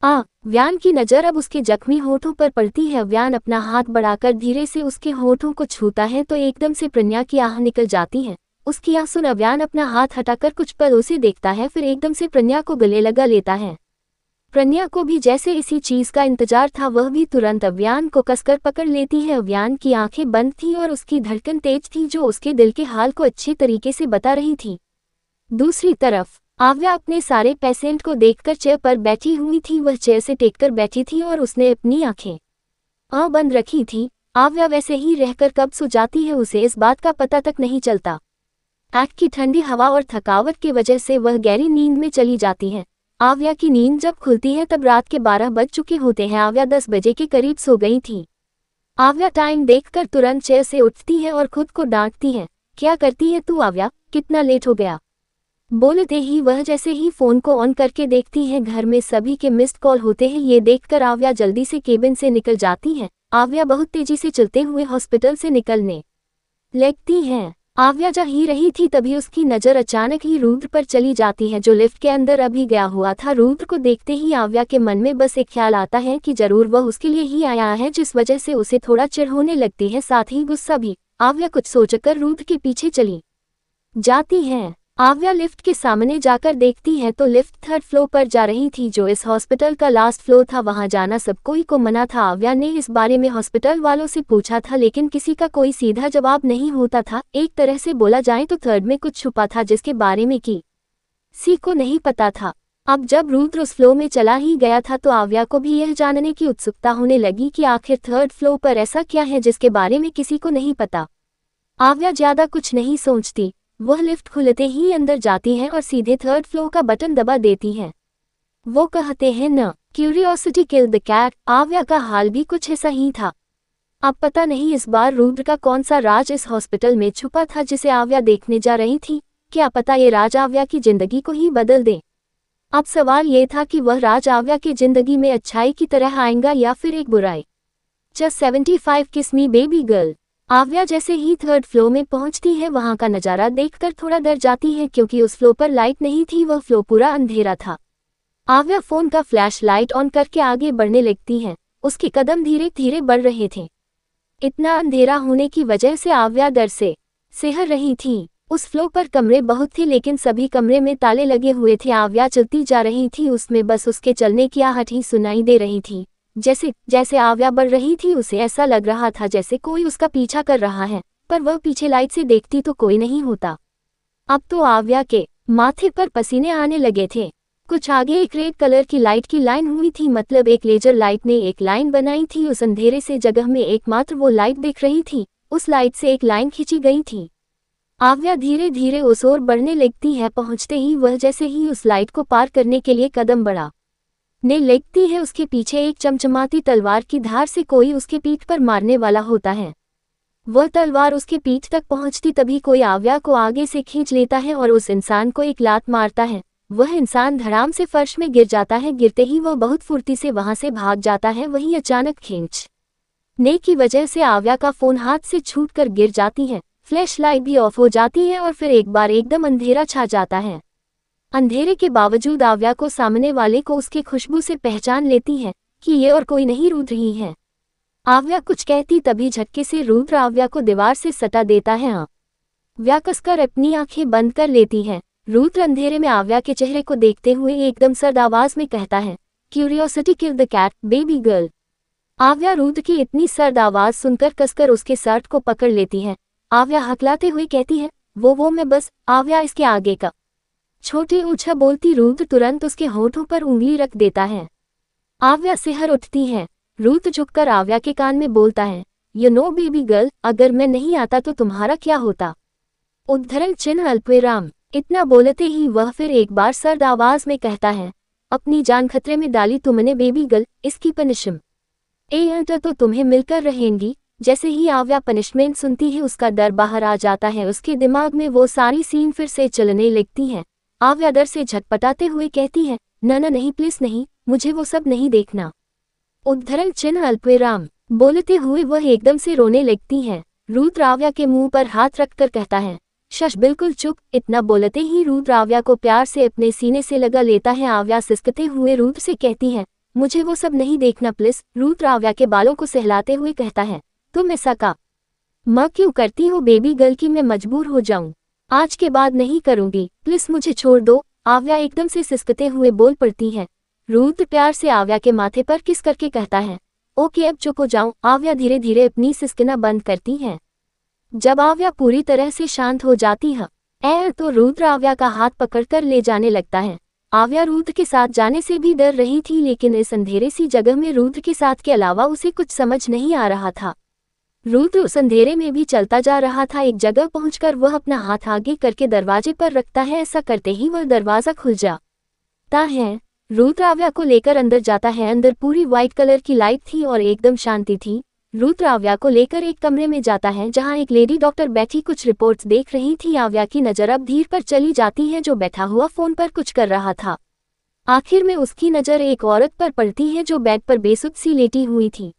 व्यान की नज़र अब उसके जख्मी होठों पर पड़ती है। व्यान अपना हाथ बढ़ाकर धीरे से उसके होठों को छूता है तो एकदम से प्रज्ञा की आह निकल जाती है। उसकी आह सुन व्यान अपना हाथ हटाकर कुछ पल उसे देखता है, फिर एकदम से प्रज्ञा को गले लगा लेता है। प्रज्ञा को भी जैसे इसी चीज का इंतजार था, वह भी तुरंत अव्यान को कसकर पकड़ लेती है। अव्यान की आंखें बंद थी और उसकी धड़कन तेज थी, जो उसके दिल के हाल को अच्छे तरीके से बता रही थी। दूसरी तरफ आव्या अपने सारे पेशेंट को देखकर चेयर पर बैठी हुई थी। वह चेयर से टेककर बैठी थी और उसने अपनी आंखें बंद रखी थी। आव्या वैसे ही रहकर कब सो जाती है उसे इस बात का पता तक नहीं चलता। आग की ठंडी हवा और थकावट की वजह से वह गहरी नींद में चली जाती है। आव्या की नींद जब खुलती है तब रात के 12 बज चुके होते हैं। आव्या 10 बजे के करीब सो गई थी। आव्या टाइम देखकर तुरंत चेयर से उठती है और खुद को डांटती है। क्या करती है तू आव्या, कितना लेट हो गया। बोलते ही वह जैसे ही फोन को ऑन करके देखती है, घर में सभी के मिस्ड कॉल होते हैं। ये देखकर आव्या जल्दी से केबिन से निकल जाती है। आव्या बहुत तेजी से चलते हुए हॉस्पिटल से निकलने लगती है। आव्या जा ही रही थी तभी उसकी नज़र अचानक ही रुद्र पर चली जाती है, जो लिफ्ट के अंदर अभी गया हुआ था। रुद्र को देखते ही आव्या के मन में बस एक ख्याल आता है कि जरूर वह उसके लिए ही आया है, जिस वजह से उसे थोड़ा चिढ़ होने लगती है, साथ ही गुस्सा भी। आव्या कुछ सोचकर रुद्र के पीछे चली जाती है। आव्या लिफ्ट के सामने जाकर देखती है तो लिफ्ट 3rd फ्लोर पर जा रही थी, जो इस हॉस्पिटल का लास्ट फ्लोर था। वहां जाना सब कोई को मना था। आव्या ने इस बारे में हॉस्पिटल वालों से पूछा था, लेकिन किसी का कोई सीधा जवाब नहीं होता था। एक तरह से बोला जाए तो 3rd में कुछ छुपा था, जिसके बारे में किसी को नहीं पता था। अब जब रुद्र उस फ्लोर में चला ही गया था तो आव्या को भी यह जानने की उत्सुकता होने लगी कि आखिर 3rd फ्लोर पर ऐसा क्या है जिसके बारे में किसी को नहीं पता। आव्या ज्यादा कुछ नहीं सोचती, वह लिफ्ट खुलते ही अंदर जाती है और सीधे 3rd फ्लोर का बटन दबा देती है। वो कहते हैं न, क्यूरियोसिटी किल द कैट। आव्या का हाल भी कुछ ऐसा ही था। अब पता नहीं इस बार रुद्र का कौन सा राज इस हॉस्पिटल में छुपा था जिसे आव्या देखने जा रही थी। क्या पता ये राज आव्या की जिंदगी को ही बदल दे। अब सवाल ये था कि वह राज आव्या की जिंदगी में अच्छाई की तरह आएगा या फिर एक बुराई। जस्ट 75 किस मी बेबी गर्ल। आव्या जैसे ही 3rd फ्लोर में पहुंचती है, वहां का नजारा देखकर थोड़ा डर जाती है, क्योंकि उस फ्लोर पर लाइट नहीं थी, वह फ्लोर पूरा अंधेरा था। आव्या फोन का फ्लैश लाइट ऑन करके आगे बढ़ने लगती है। उसके कदम धीरे धीरे बढ़ रहे थे। इतना अंधेरा होने की वजह से आव्या डर से सिहर रही थी। उस फ्लोर पर कमरे बहुत थे, लेकिन सभी कमरे में ताले लगे हुए थे। आव्या चलती जा रही थी, उसमें बस उसके चलने की आहट ही सुनाई दे रही थी। जैसे जैसे आव्या बढ़ रही थी, उसे ऐसा लग रहा था जैसे कोई उसका पीछा कर रहा है, पर वह पीछे लाइट से देखती तो कोई नहीं होता। अब तो आव्या के माथे पर पसीने आने लगे थे। कुछ आगे एक रेड कलर की लाइट की लाइन हुई थी, मतलब एक लेजर लाइट ने एक लाइन बनाई थी। उस अंधेरे से जगह में एकमात्र वो लाइट दिख रही थी। उस लाइट से एक लाइन खींची गई थी। आव्या धीरे धीरे उस ओर बढ़ने लगती है। पहुंचते ही वह जैसे ही उस लाइट को पार करने के लिए कदम बढ़ा ने लगती है, उसके पीछे एक चमचमाती तलवार की धार से कोई उसके पीठ पर मारने वाला होता है। वह तलवार उसके पीठ तक पहुंचती तभी कोई आव्या को आगे से खींच लेता है और उस इंसान को एक लात मारता है। वह इंसान धड़ाम से फर्श में गिर जाता है। गिरते ही वह बहुत फुर्ती से वहां से भाग जाता है। वहीं अचानक खींचने की वजह से आव्या का फोन हाथ से छूटकर गिर जाती है। फ्लैश लाइट भी ऑफ हो जाती है और फिर एक बार एकदम अंधेरा छा जाता है। अंधेरे के बावजूद आव्या को सामने वाले को उसके खुशबू से पहचान लेती है कि ये और कोई नहीं रुद्र ही है। आव्या कुछ कहती तभी झटके से रुद्र आव्या को दीवार से सटा देता है। आव्या कसकर अपनी आंखें बंद कर लेती है। रुद्र अंधेरे में आव्या के चेहरे को देखते हुए एकदम सर्द आवाज में कहता है, curiosity kill the cat baby girl. Aavya Rudra की इतनी सर्द आवाज सुनकर कसकर उसके शर्ट को पकड़ लेती है। आव्या हकलाते हुए कहती है, वो मैं बस। आव्या इसके आगे का छोटी ऊंचा बोलती रुद्र तुरंत उसके होठों पर उंगली रख देता है। आव्या सिहर उठती है। रुद्र झुककर आव्या के कान में बोलता है, यू नो बेबी गर्ल, अगर मैं नहीं आता तो तुम्हारा क्या होता। उद्धरण चिन्ह अल्पविराम। इतना बोलते ही वह फिर एक बार सर्द आवाज में कहता है, अपनी जान खतरे में डाली तुमने बेबी गर्ल, इसकी पनिशमेंट तो तुम्हें मिलकर रहेंगी। जैसे ही आव्या पनिशमेंट सुनती है, उसका डर बाहर आ जाता है। उसके दिमाग में वो सारी सीन फिर से चलने लगती है। आव्या डर से झटपटाते हुए कहती है, न नहीं प्लीज नहीं, मुझे वो सब नहीं देखना। उद्धरण चिन्ह अल्पविराम। बोलते हुए वह एकदम से रोने लगती है। रुद्र आव्या के मुंह पर हाथ रखकर कहता है, शश बिल्कुल चुप। इतना बोलते ही रुद्र आव्या को प्यार से अपने सीने से लगा लेता है। आव्या सिसकते हुए रुद्र से कहती है, मुझे वो सब नहीं देखना प्लीज। रुद्र आव्या के बालों को सहलाते हुए कहता है। तुम ऐसा का माँ क्यों करती हो बेबी गर्ल की मैं मजबूर हो जाऊं। आज के बाद नहीं करूंगी, प्लीज मुझे छोड़ दो। आव्या एकदम से सिसकते हुए बोल पड़ती है। रुद्र प्यार से आव्या के माथे पर किस करके कहता है। ओके अब चुप हो जाऊं। आव्या धीरे धीरे अपनी सिसकना बंद करती है। जब आव्या पूरी तरह से शांत हो जाती है तो रुद्र आव्या का हाथ पकड़कर ले जाने लगता है। आव्या रुद्र के साथ जाने से भी डर रही थी, लेकिन इस अंधेरे सी जगह में रुद्र के साथ के अलावा उसे कुछ समझ नहीं आ रहा था। रुद्र उस अंधेरे में भी चलता जा रहा था। एक जगह पहुंचकर वह अपना हाथ आगे करके दरवाजे पर रखता है। ऐसा करते ही वह दरवाजा खुल जाता है। रुद्र आव्या को लेकर अंदर जाता है। अंदर पूरी व्हाइट कलर की लाइट थी और एकदम शांति थी। रुद्र आव्या को लेकर एक कमरे में जाता है जहां एक लेडी डॉक्टर बैठी कुछ रिपोर्ट्स देख रही थी। आव्या की नजर अब धीर पर चली जाती है जो बैठा हुआ फोन पर कुछ कर रहा था। आखिर में उसकी नजर एक औरत पर पड़ती है जो बेड पर बेसुध सी लेटी हुई थी।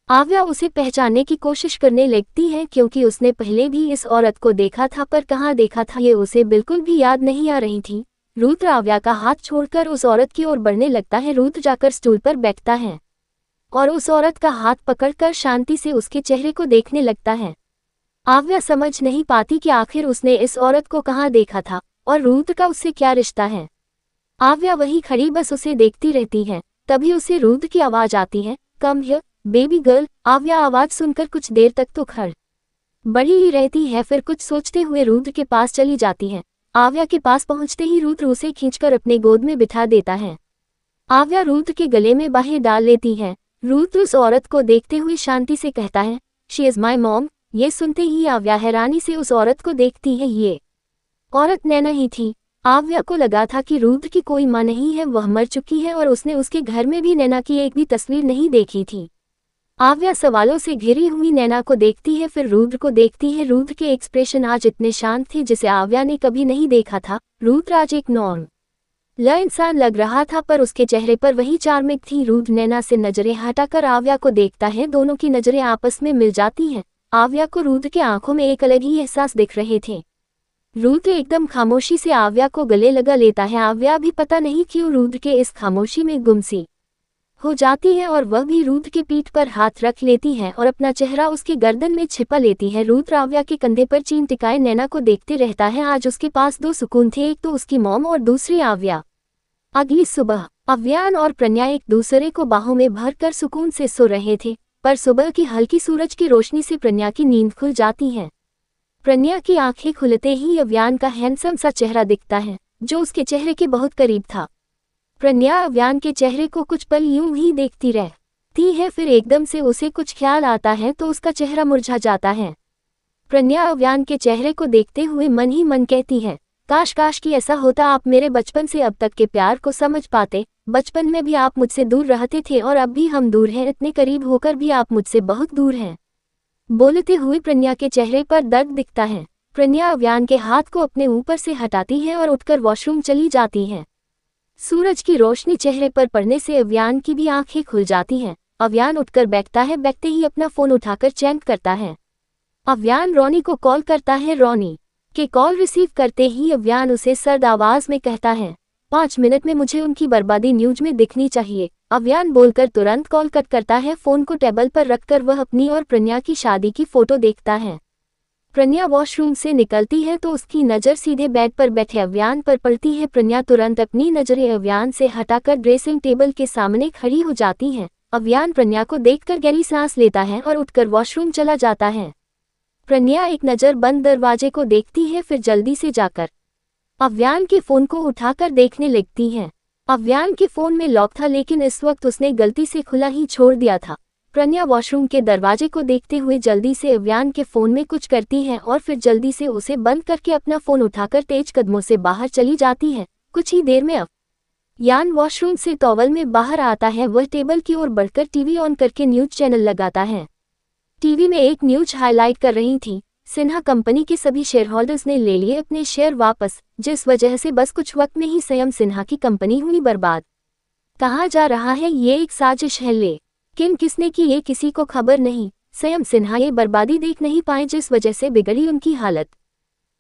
आव्या उसे पहचानने की कोशिश करने लगती है क्योंकि उसने पहले भी इस औरत को देखा था, पर कहाँ देखा था ये उसे बिल्कुल भी याद नहीं आ रही थी। रुद्र आव्या का हाथ छोड़कर उस औरत की ओर बढ़ने लगता है। रुद्र जाकर स्टूल पर बैठता है और उस औरत का हाथ पकड़कर शांति से उसके चेहरे को देखने लगता है। आव्या समझ नहीं पाती कि आखिर उसने इस औरत को कहाँ देखा था और रुद्र का उससे क्या रिश्ता है। आव्या वहीं खड़ी बस उसे देखती रहती है। तभी उसे रुद्र की आवाज आती है। Come here baby girl. आव्या आवाज सुनकर कुछ देर तक तो खड़ बड़ी ही रहती है, फिर कुछ सोचते हुए रुद्र के पास चली जाती है। आव्या के पास पहुंचते ही रुद्र उसे खींचकर अपने गोद में बिठा देता है। आव्या रुद्र के गले में बाहें डाल लेती है। रुद्र उस औरत को देखते हुए शांति से कहता है, शी इज माई मॉम। ये सुनते ही आव्या हैरानी से उस औरत को देखती है। ये औरत नैना ही थी। आव्या को लगा था कि रुद्र की कोई माँ नहीं है, वह मर चुकी है और उसने उसके घर में भी नैना की एक भी तस्वीर नहीं देखी थी। आव्या सवालों से घिरी हुई नैना को देखती है, फिर रुद्र को देखती है। रुद्र के एक्सप्रेशन आज इतने शांत थे जिसे आव्या ने कभी नहीं देखा था। रुद्र आज एक नॉर्मल इंसान लग रहा था, पर उसके चेहरे पर वही चार्मिंग थी। रुद्र नैना से नजरें हटाकर आव्या को देखता है। दोनों की नजरें आपस में मिल जाती हैं। आव्या को रुद्र के आंखों में एक अलग ही एहसास दिख रहे थे। रुद्र एकदम खामोशी से आव्या को गले लगा लेता है। आव्या भी पता नहीं क्यों रुद्र के इस खामोशी में गुमसी हो जाती है और वह भी रुद्र के पीठ पर हाथ रख लेती है और अपना चेहरा उसके गर्दन में छिपा लेती है। रुद्र आव्या के कंधे पर चीन टिकाए नैना को देखते रहता है। आज उसके पास दो सुकून थे, एक तो उसकी मॉम और दूसरी आव्या। अगली सुबह अव्यान और प्रन्या एक दूसरे को बाहों में भरकर सुकून से सो रहे थे, पर सुबह की हल्की सूरज की रोशनी से प्रन्या की नींद खुल जाती है। प्रन्या की आंखें खुलते ही अव्यान का हैंडसम सा चेहरा दिखता है जो उसके चेहरे के बहुत करीब था। प्रन्या अव्यान के चेहरे को कुछ पल यूं ही देखती रहती है, फिर एकदम से उसे कुछ ख्याल आता है तो उसका चेहरा मुरझा जाता है। प्रन्या अव्यान के चेहरे को देखते हुए मन ही मन कहती है, काश काश कि ऐसा होता, आप मेरे बचपन से अब तक के प्यार को समझ पाते। बचपन में भी आप मुझसे दूर रहते थे और अब भी हम दूर हैं, इतने करीब होकर भी आप मुझसे बहुत दूर हैं। बोलते हुए प्रन्या के चेहरे पर दर्द दिखता है। प्रन्या अव्यान के हाथ को अपने ऊपर से हटाती है और उठकर वॉशरूम चली जाती है। सूरज की रोशनी चेहरे पर पड़ने से अव्यान की भी आंखें खुल जाती हैं। अव्यान उठकर बैठता है। बैठते ही अपना फोन उठाकर चेक करता है। अव्यान रोनी को कॉल करता है। रोनी के कॉल रिसीव करते ही अव्यान उसे सर्द आवाज में कहता है, 5 मिनट में मुझे उनकी बर्बादी न्यूज में दिखनी चाहिए। अव्यान बोलकर तुरंत कॉल कट करता है। फोन को टेबल पर रखकर वह अपनी और प्रन्या की शादी की फोटो देखता है। प्रन्या वॉशरूम से निकलती है तो उसकी नज़र सीधे बेड पर बैठे अव्यान पर पड़ती है। प्रन्या तुरंत अपनी नज़रें अव्यान से हटाकर ड्रेसिंग टेबल के सामने खड़ी हो जाती हैं। अव्यान प्रन्या को देखकर गहरी सांस लेता है और उठकर वॉशरूम चला जाता है। प्रन्या एक नज़र बंद दरवाजे को देखती है, फिर जल्दी से जाकर अव्यान के फ़ोन को उठाकर देखने लगती है। अव्यान के फ़ोन में लॉक था, लेकिन इस वक्त उसने गलती से खुला ही छोड़ दिया था। प्रन्या वॉशरूम के दरवाजे को देखते हुए जल्दी से अव्यान के फ़ोन में कुछ करती है और फिर जल्दी से उसे बंद करके अपना फ़ोन उठाकर तेज कदमों से बाहर चली जाती है। कुछ ही देर में अव्यान वॉशरूम से टॉवल में बाहर आता है। वह टेबल की ओर बढ़कर टीवी ऑन करके न्यूज़ चैनल लगाता है। टीवी में एक न्यूज़ हाईलाइट कर रही थी, सिन्हा कंपनी के सभी शेयर होल्डर्स ने ले लिए अपने शेयर वापस, जिस वजह से बस कुछ वक्त में ही स्वयं सिन्हा की कंपनी हुई बर्बाद। कहा जा रहा है ये एक साजिश है, लेकिन किसने की ये किसी को खबर नहीं। स्वयं सिन्हा ये बर्बादी देख नहीं पाए, जिस वजह से बिगड़ी उनकी हालत।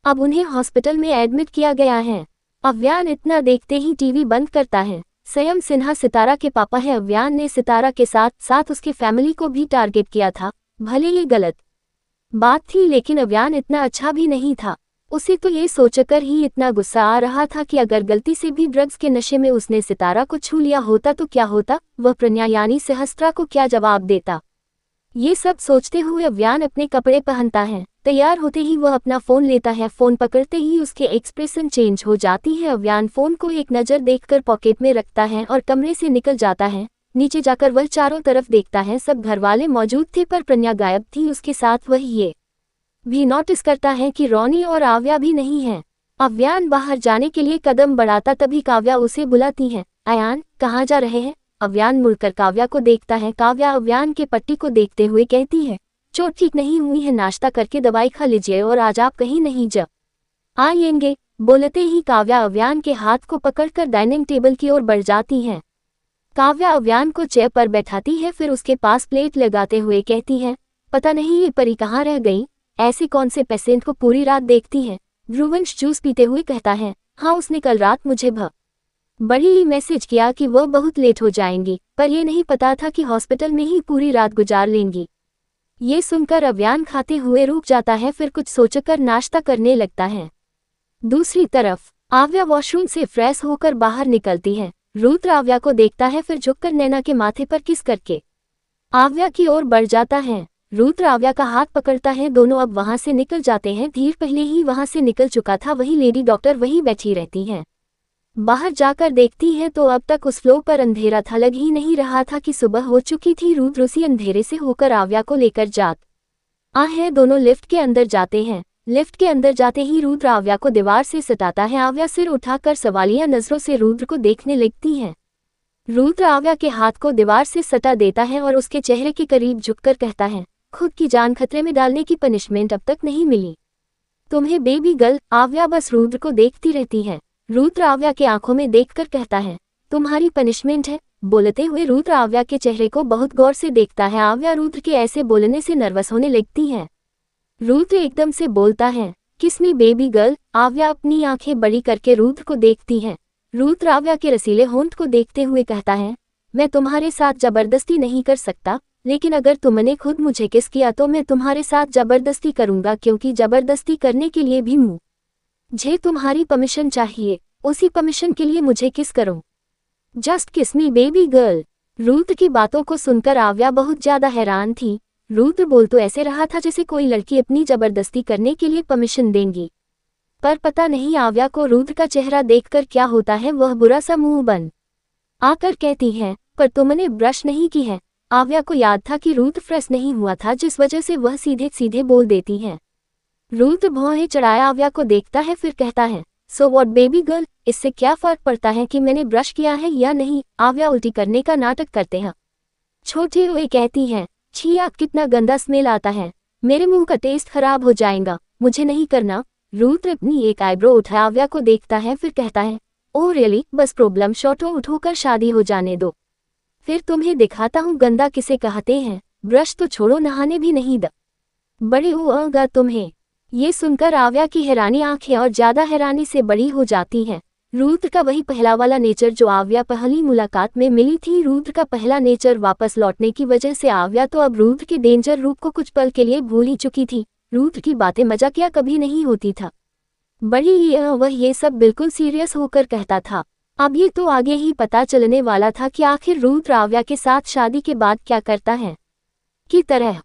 अब उन्हें हॉस्पिटल में एडमिट किया गया है। अव्यान इतना देखते ही टीवी बंद करता है। स्वयं सिन्हा सितारा के पापा हैं। अव्यान ने सितारा के साथ साथ उसके फैमिली को भी टारगेट किया था। भले ये गलत बात थी, लेकिन अव्यान इतना अच्छा भी नहीं था। उसे तो ये सोचकर ही इतना गुस्सा आ रहा था कि अगर गलती से भी ड्रग्स के नशे में उसने सितारा को छू लिया होता तो क्या होता, वह प्रज्ञा यानी सहस्त्रा को क्या जवाब देता। ये सब सोचते हुए अव्यान अपने कपड़े पहनता है। तैयार होते ही वह अपना फोन लेता है। फोन पकड़ते ही उसके एक्सप्रेशन चेंज हो जाती है। अव्यान फोन को एक नज़र देखकर पॉकेट में रखता है और कमरे से निकल जाता है। नीचे जाकर वह चारों तरफ देखता है। सब घरवाले मौजूद थे पर प्रज्ञा गायब थी। उसके साथ वह ये भी नोटिस करता है कि रोनी और आव्या भी नहीं है। अव्यान बाहर जाने के लिए कदम बढ़ाता तभी काव्या उसे बुलाती है। अयान, कहाँ जा रहे हैं? अव्यान मुड़कर काव्या को देखता है। काव्या अव्यान के पट्टी को देखते हुए कहती है, चोट ठीक नहीं हुई है, नाश्ता करके दवाई खा लीजिए और आज आप कहीं नहीं जा आएंगे। बोलते ही काव्या अव्यान के हाथ को पकड़कर डाइनिंग टेबल की ओर बढ़ जाती है। काव्या अव्यान को चेयर पर बैठाती है, फिर उसके पास प्लेट लगाते हुए कहती है, पता नहीं ये परी कहाँ रह गई, ऐसे कौन से पेशेंट को पूरी रात देखती है। ध्रुवंश जूस पीते हुए कहता है, हाँ उसने कल रात मुझे बड़ी ही मैसेज किया कि वह बहुत लेट हो जाएंगी, पर यह नहीं पता था कि हॉस्पिटल में ही पूरी रात गुजार लेंगी। ये सुनकर अव्यान खाते हुए रुक जाता है, फिर कुछ सोचकर नाश्ता करने लगता है। दूसरी तरफ आव्या वॉशरूम से फ्रेश होकर बाहर निकलती है। रुद्र आव्या को देखता है, फिर झुककर नैना के माथे पर किस करके आव्या की ओर बढ़ जाता है। रुद्र आव्या का हाथ पकड़ता है। दोनों अब वहां से निकल जाते हैं। धीर पहले ही वहां से निकल चुका था। वही लेडी डॉक्टर वहीं बैठी रहती हैं। बाहर जाकर देखती है तो अब तक उस फ्लोर पर अंधेरा था। लग ही नहीं रहा था कि सुबह हो चुकी थी। रुद्र उसी अंधेरे से होकर आव्या को लेकर जाता है। दोनों लिफ्ट के अंदर जाते हैं। लिफ्ट के अंदर जाते ही रुद्र आव्या को दीवार से सटाता है। आव्या सिर उठाकर सवालिया नजरों से रुद्र को देखने लगती है। रुद्र आव्या के हाथ को दीवार से सटा देता है और उसके चेहरे के करीब झुककर कहता है, खुद की जान खतरे में डालने की पनिशमेंट अब तक नहीं मिली तुम्हें बेबी गर्ल। आव्या बस रुद्र को देखती रहती है। रुद्र आव्या के आंखों में देखकर कहता है, तुम्हारी पनिशमेंट है। बोलते हुए रुद्र आव्या के चेहरे को बहुत गौर से देखता है। आव्या रुद्र के ऐसे बोलने से नर्वस होने लगती है। रुद्र एकदम से बोलता है, किस मी बेबी गर्ल। आव्या अपनी आंखें बड़ी करके रुद्र को देखती है। रुद्र आव्या के रसीले होंठ को देखते हुए कहता है, मैं तुम्हारे साथ जबरदस्ती नहीं कर सकता, लेकिन अगर तुमने खुद मुझे किस किया तो मैं तुम्हारे साथ जबरदस्ती करूंगा, क्योंकि जबरदस्ती करने के लिए भी मुझे तुम्हारी परमिशन चाहिए। उसी परमिशन के लिए मुझे किस करो। जस्ट किस मी बेबी गर्ल। रुद्र की बातों को सुनकर आव्या बहुत ज्यादा हैरान थी। रुद्र बोल तो ऐसे रहा था जैसे कोई लड़की अपनी जबरदस्ती करने के लिए परमिशन देंगी, पर पता नहीं आव्या को रुद्र का चेहरा देखकर क्या होता है। वह बुरा सा मुंह बन आकर कहती है, पर तुमने ब्रश नहीं की है। आव्या को याद था कि रुद्र फ्रेश नहीं हुआ था, जिस वजह से वह सीधे सीधे बोल देती है। रुद्र भौहें चढ़ाया आव्या को देखता है, फिर कहता है, सो व्हाट बेबी गर्ल, इससे क्या फर्क पड़ता है कि मैंने ब्रश किया है या नहीं। आव्या उल्टी करने का नाटक करते हैं। छोटे हुए कहती है, छी आप कितना गंदा स्मेल आता है, मेरे मुंह का टेस्ट खराब हो जाएगा, मुझे नहीं करना। रुद्र अपनी एक आईब्रो उठा आव्या को देखता है, फिर कहता है, ओह रियली, बस प्रॉब्लम शॉर्ट उठोकर शादी हो जाने दो, फिर तुम्हें दिखाता हूँ गंदा किसे कहते हैं। ब्रश तो छोड़ो, नहाने भी नहीं बड़े होगा तुम्हें। ये सुनकर आव्या की हैरानी आंखें और ज्यादा हैरानी से बड़ी हो जाती हैं। रुद्र का वही पहला वाला नेचर जो आव्या पहली मुलाकात में मिली थी। रुद्र का पहला नेचर वापस लौटने की वजह से आव्या तो अब रुद्र के डेंजर रूप को कुछ पल के लिए भूल ही चुकी थी। रुद्र की बातें मजाकिया कभी नहीं होती था, बड़ी वह ये सब बिल्कुल सीरियस होकर कहता था। अब ये तो आगे ही पता चलने वाला था कि आखिर रुद्र आव्या के साथ शादी के बाद क्या करता है। की तरह